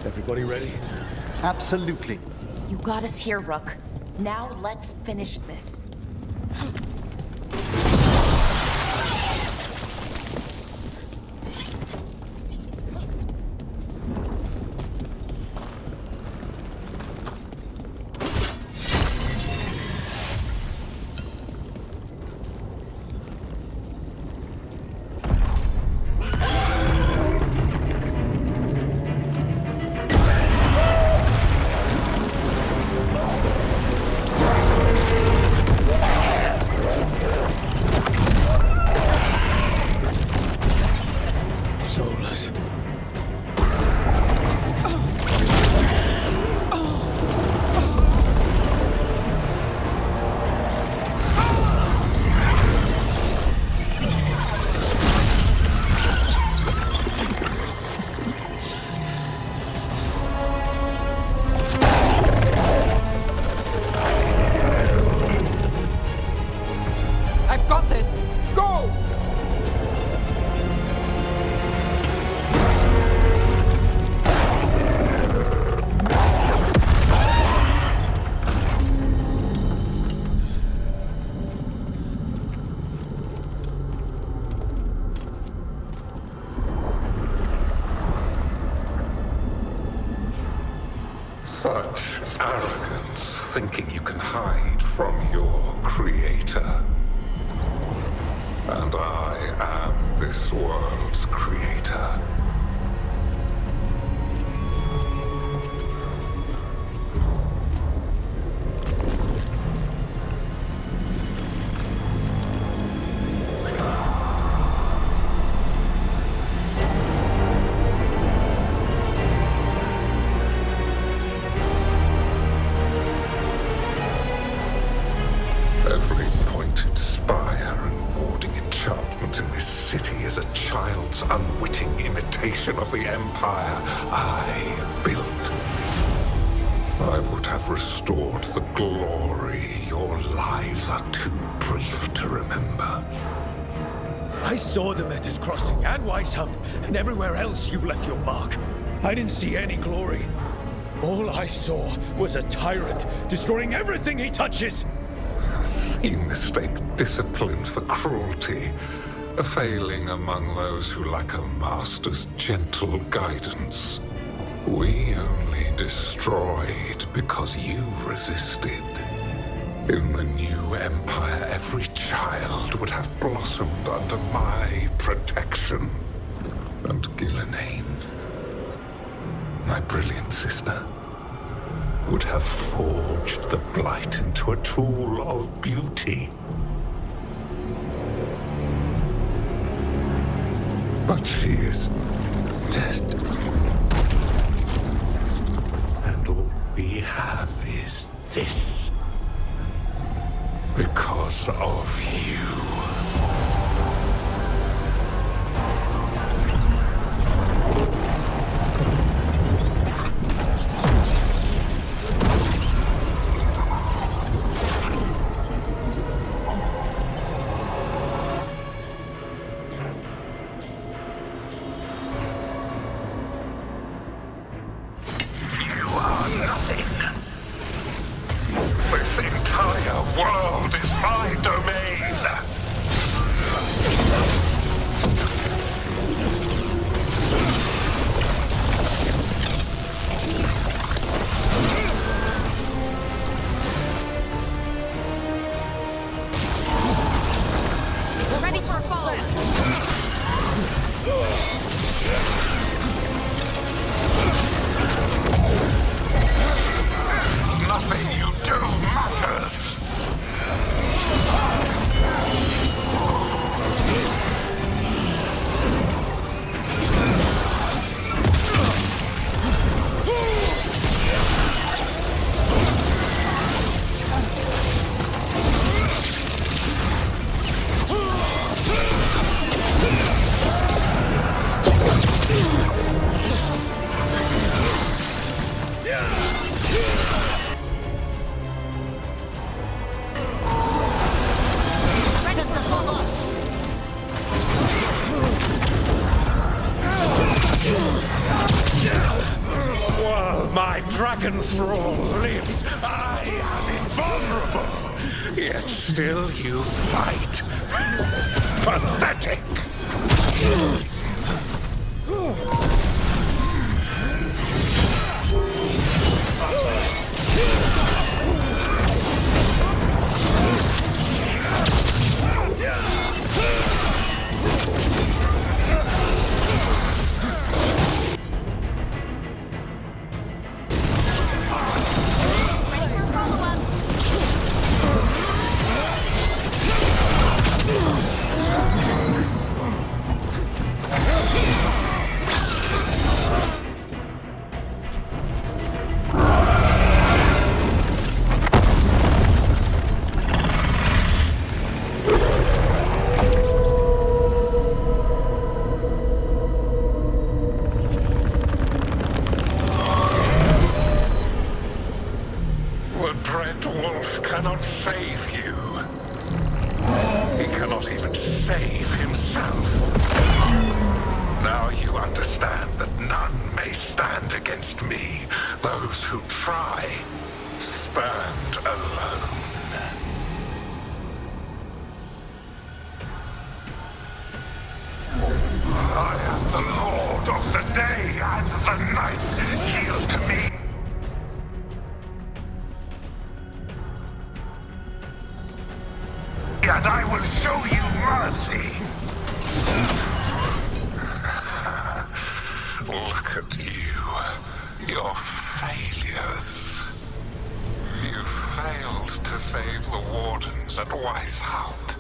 Everybody ready? Absolutely. You got us here, Rook. Now let's finish this. Such arrogance, thinking you can hide from your creator. And I am this world's creator. Every pointed spire and warding enchantment in this city is a child's unwitting imitation of the empire I built. I would have restored the glory. Your lives are too brief to remember. I saw Demeter's Crossing and Weishaupt, and everywhere else you've left your mark. I didn't see any glory. All I saw was a tyrant destroying everything he touches. You mistake discipline for cruelty, a failing among those who lack a master's gentle guidance. We only destroyed because you resisted. In the new empire, every child would have blossomed under my protection. And Ghilanane, my brilliant sister, would have forged the Blight into a tool of beauty. But she is dead. And all we have is this. Because of you. This entire world is my domain! We're ready for a fall. Nothing you do matters! While my dragon thrall lives, I am invulnerable. Yet still you fight. Pathetic. The Dread Wolf cannot save you. He cannot even save himself. Now you understand that none may stand against me. Those who try stand alone. I am the Lord of the Day and the Night. Yield to me. Look at you. Your failures. You failed to save the wardens at Weishaupt.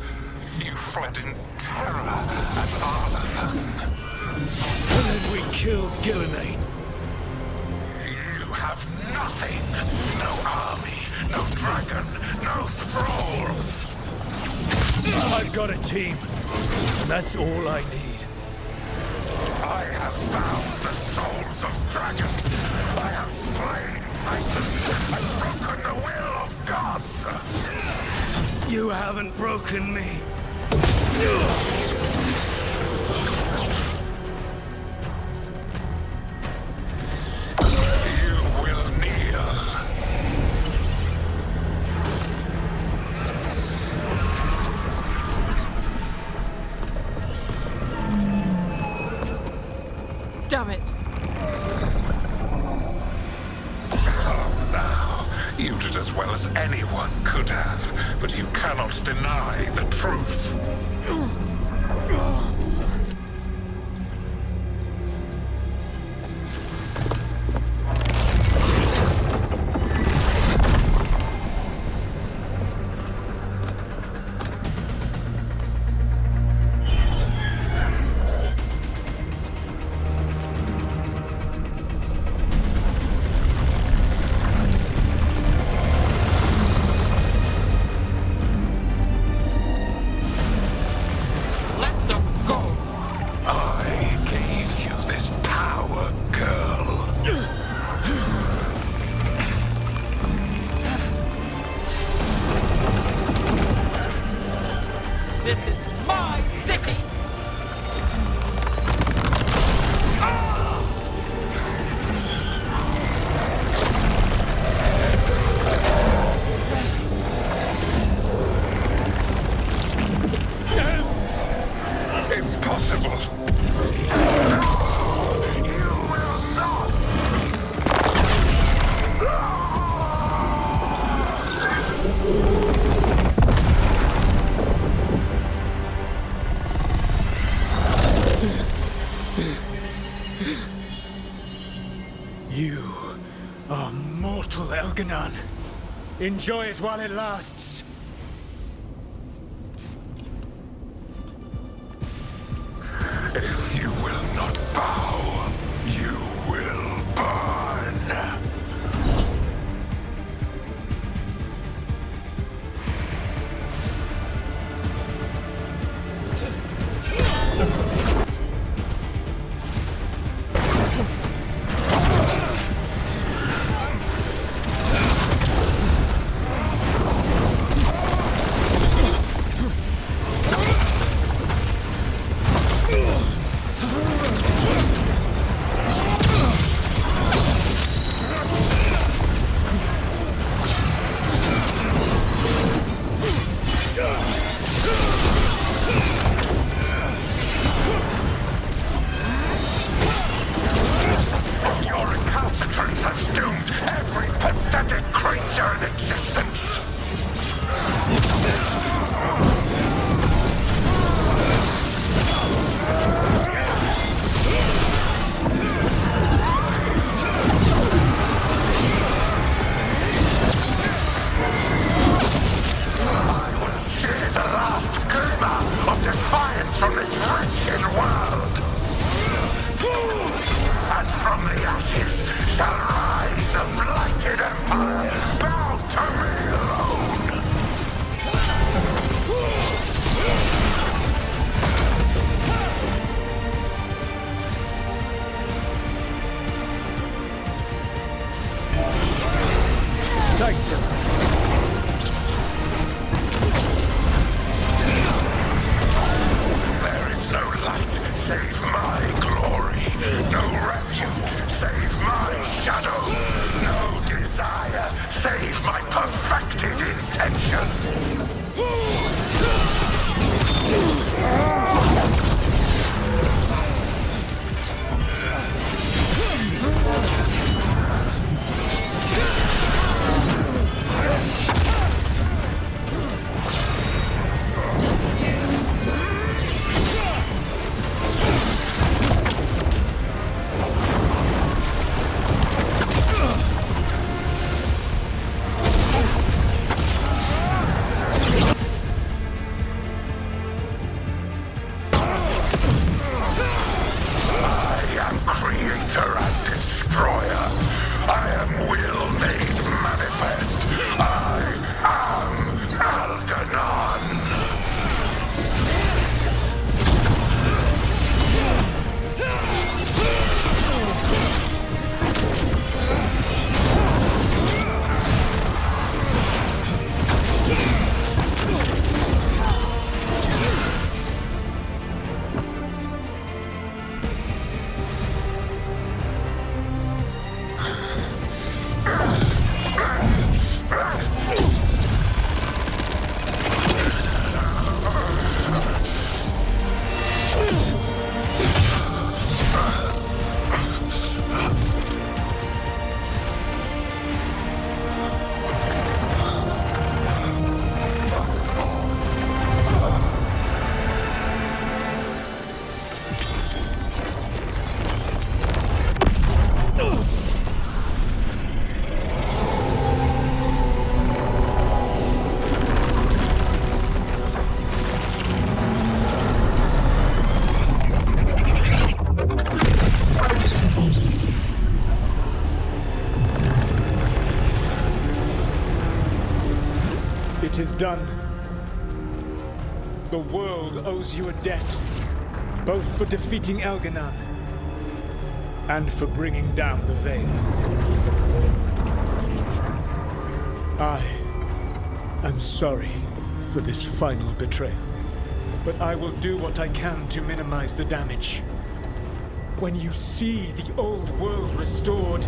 You fled in terror at Arlathan. And then we killed Gillenane. You have nothing. No army, no dragon, no thralls. I've got a team, and that's all I need. I have found the souls of dragons. I have slain titans and broken the will of gods. You haven't broken me. You will kneel. Damn it. Oh, now. You did as well as anyone could have, but you cannot deny the truth. This is my city! Impossible! You will not! You are mortal, Elganon. Enjoy it while it lasts. If you will not bow, you will burn. is done. The world owes you a debt, both for defeating Elganon and for bringing down the Veil. I am sorry for this final betrayal, but I will do what I can to minimize the damage. When you see the old world restored,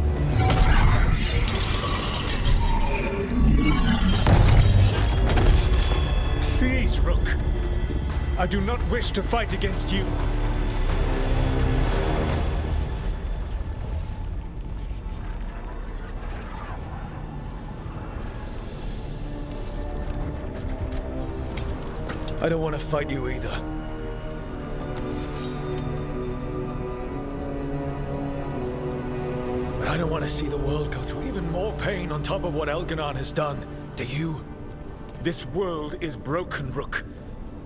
please, Rook. I do not wish to fight against you. I don't want to fight you either. But I don't want to see the world go through even more pain on top of what Elganon has done. Do you? This world is broken, Rook,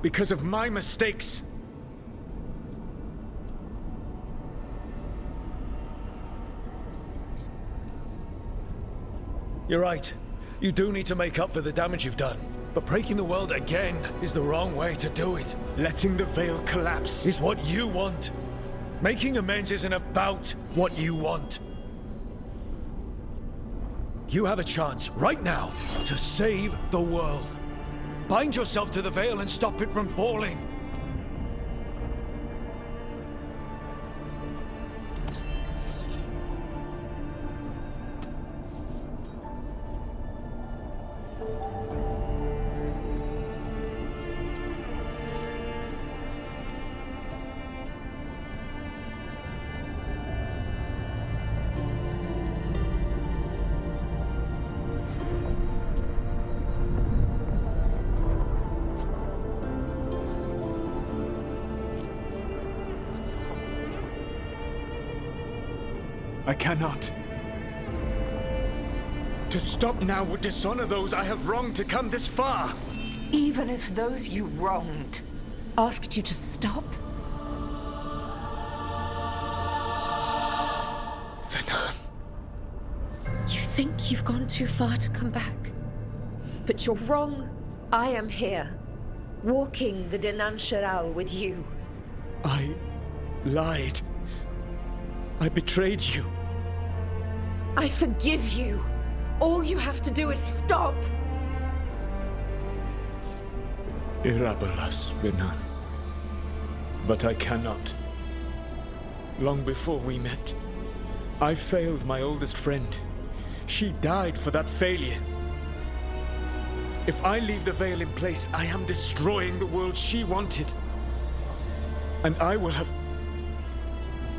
because of my mistakes. You're right. You do need to make up for the damage you've done. But breaking the world again is the wrong way to do it. Letting the Veil collapse is what you want. Making amends isn't about what you want. You have a chance right now to save the world. Bind yourself to the Veil and stop it from falling. I cannot. To stop now would dishonor those I have wronged to come this far. Even if those you wronged asked you to stop? Venan. You think you've gone too far to come back? But you're wrong. I am here, walking the Denansharal with you. I lied. I betrayed you. I forgive you. All you have to do is stop. Irabolas, Venan. But I cannot. Long before we met, I failed my oldest friend. She died for that failure. If I leave the Veil in place, I am destroying the world she wanted. And I will have...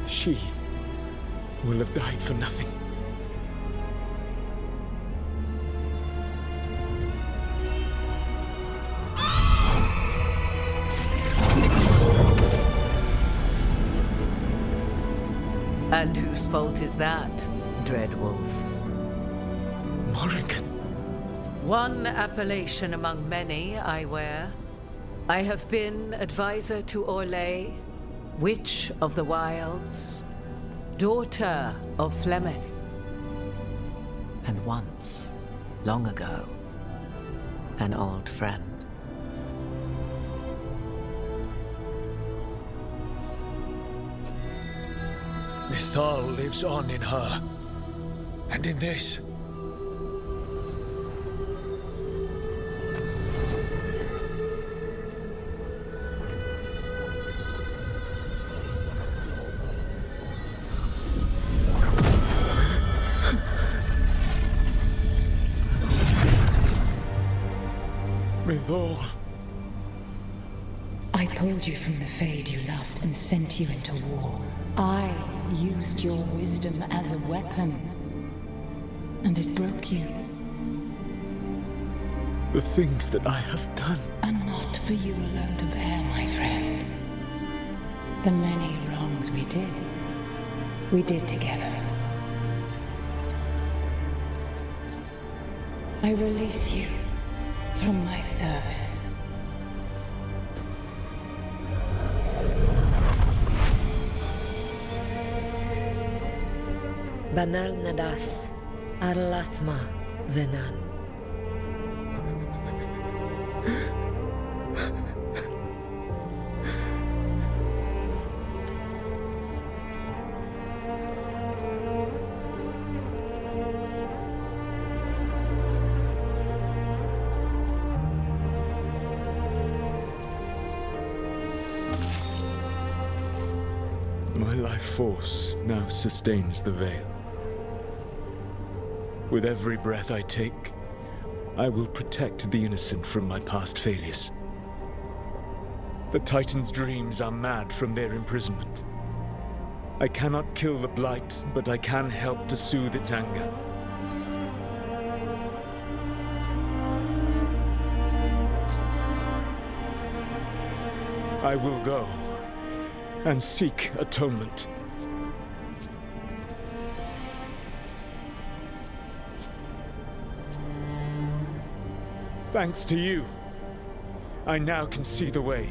She will have died for nothing. And whose fault is that, Dread Wolf? Morrigan. One appellation among many, I wear. I have been advisor to Orlais, Witch of the Wilds, daughter of Flemeth, and once, long ago, an old friend. Mithal lives on in her, and in this. Mithal. I pulled you from the Fade you loved and sent you into war. I used your wisdom as a weapon, and it broke you. The things that I have done are not for you alone to bear, my friend. The many wrongs we did together. I release you from my service. Banal Nadas, Arlathma, Venan. life force now sustains the Veil. With every breath I take, I will protect the innocent from my past failures. The Titan's dreams are mad from their imprisonment. I cannot kill the Blight, but I can help to soothe its anger. I will go and seek atonement. Thanks to you, I now can see the way.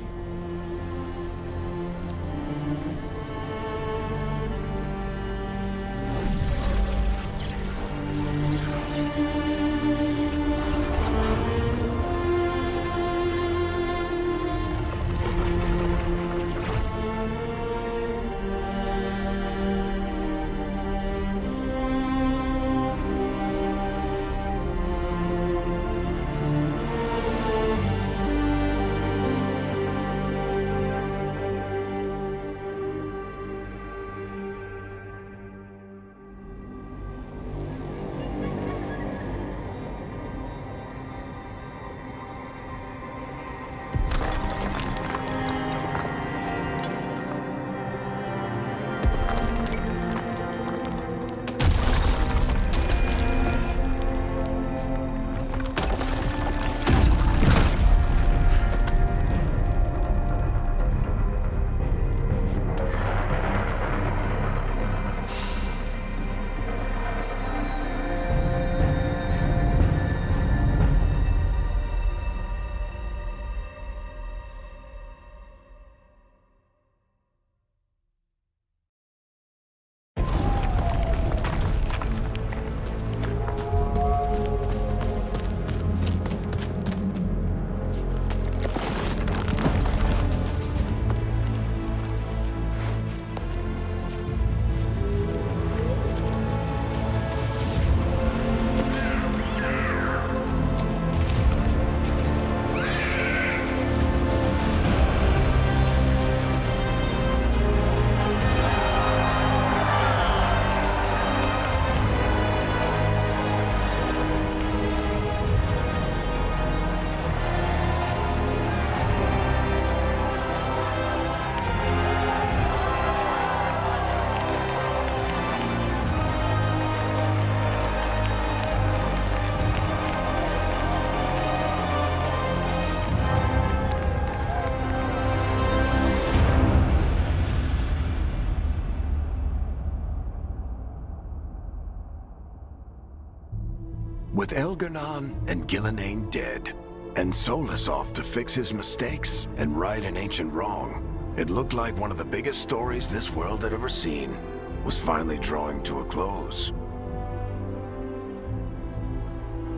With Elgar'nan and Gillenane dead, and Solus off to fix his mistakes and right an ancient wrong, it looked like one of the biggest stories this world had ever seen was finally drawing to a close.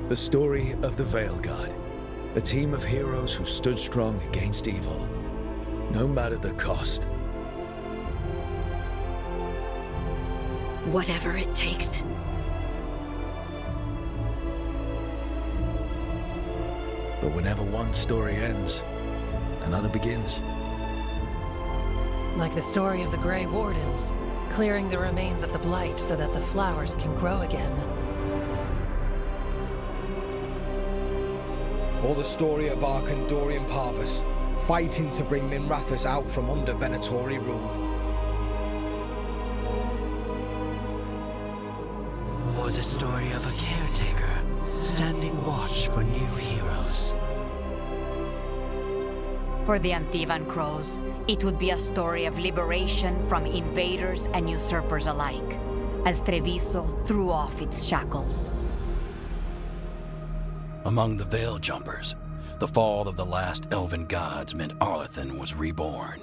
The story of the Veilguard, a team of heroes who stood strong against evil, no matter the cost. Whatever it takes. But whenever one story ends, another begins. Like the story of the Grey Wardens, clearing the remains of the Blight so that the flowers can grow again. Or the story of Arkandorian Parvus, fighting to bring Minrathous out from under Venatori rule. Or the story of a caretaker, standing watch for new heroes. For the Antivan Crows, it would be a story of liberation from invaders and usurpers alike, as Treviso threw off its shackles. Among the Veil Jumpers, the fall of the last elven gods meant Arlathan was reborn.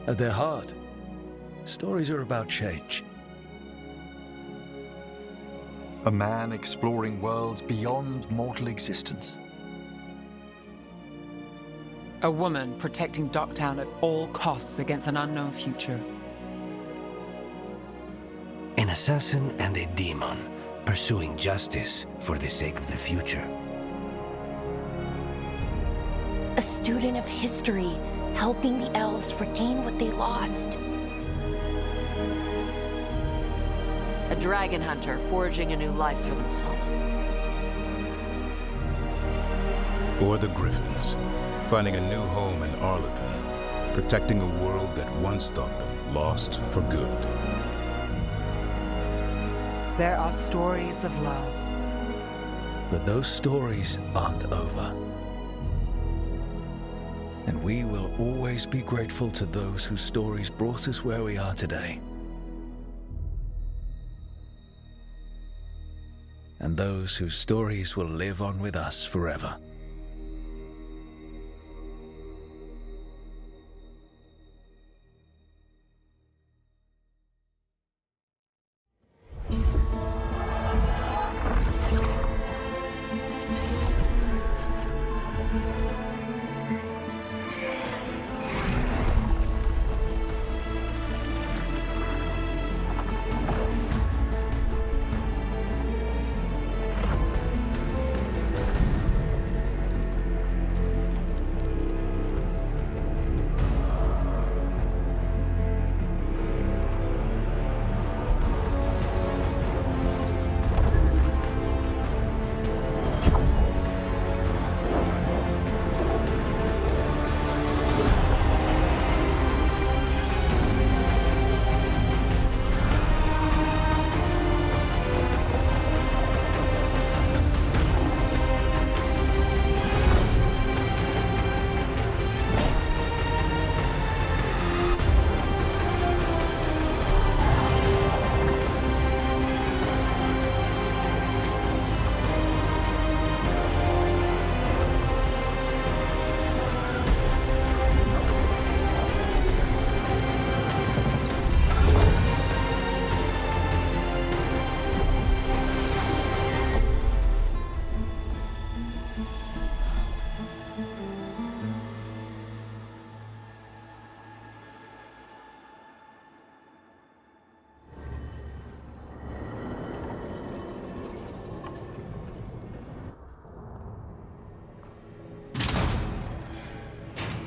At their heart, stories are about change. A man exploring worlds beyond mortal existence. A woman protecting Docktown at all costs against an unknown future. An assassin and a demon, pursuing justice for the sake of the future. A student of history, helping the elves regain what they lost. A dragon hunter forging a new life for themselves. Or the Griffins, finding a new home in Arlethan, protecting a world that once thought them lost for good. There are stories of love. But those stories aren't over. And we will always be grateful to those whose stories brought us where we are today. And those whose stories will live on with us forever.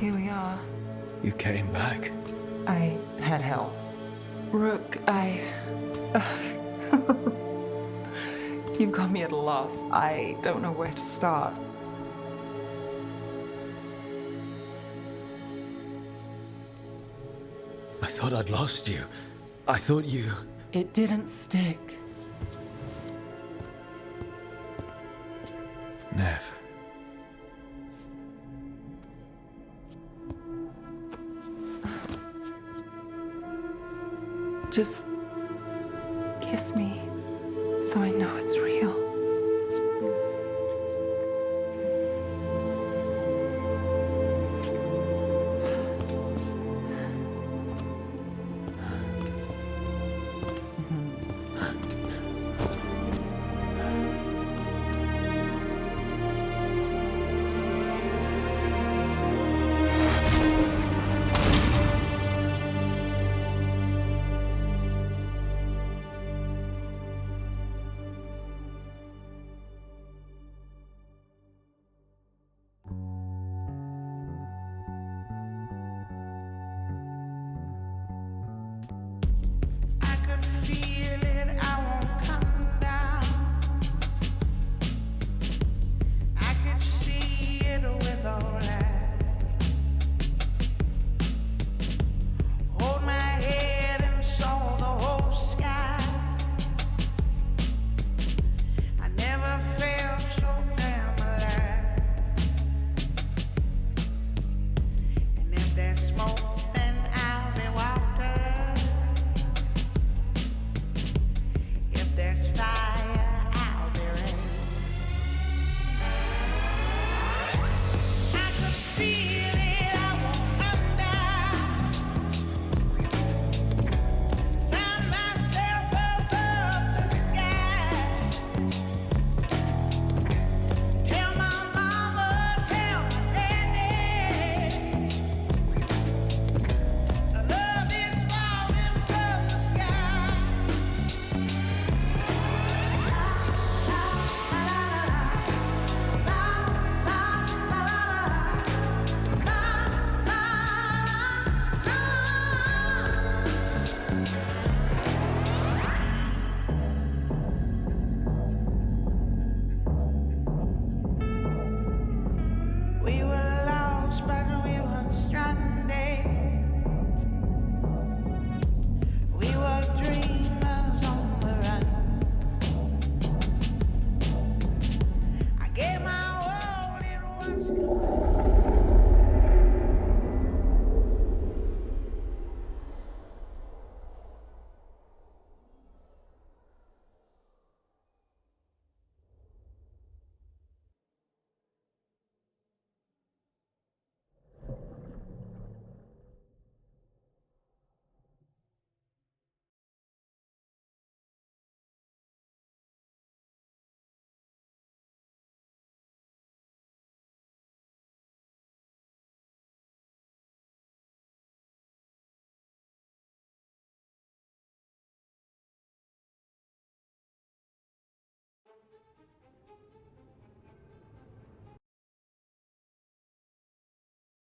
Here we are. You came back. I had help. Rook, You've got me at a loss. I don't know where to start. I thought I'd lost you. I thought you... It didn't stick. Nev. Just kiss me so I know it's real.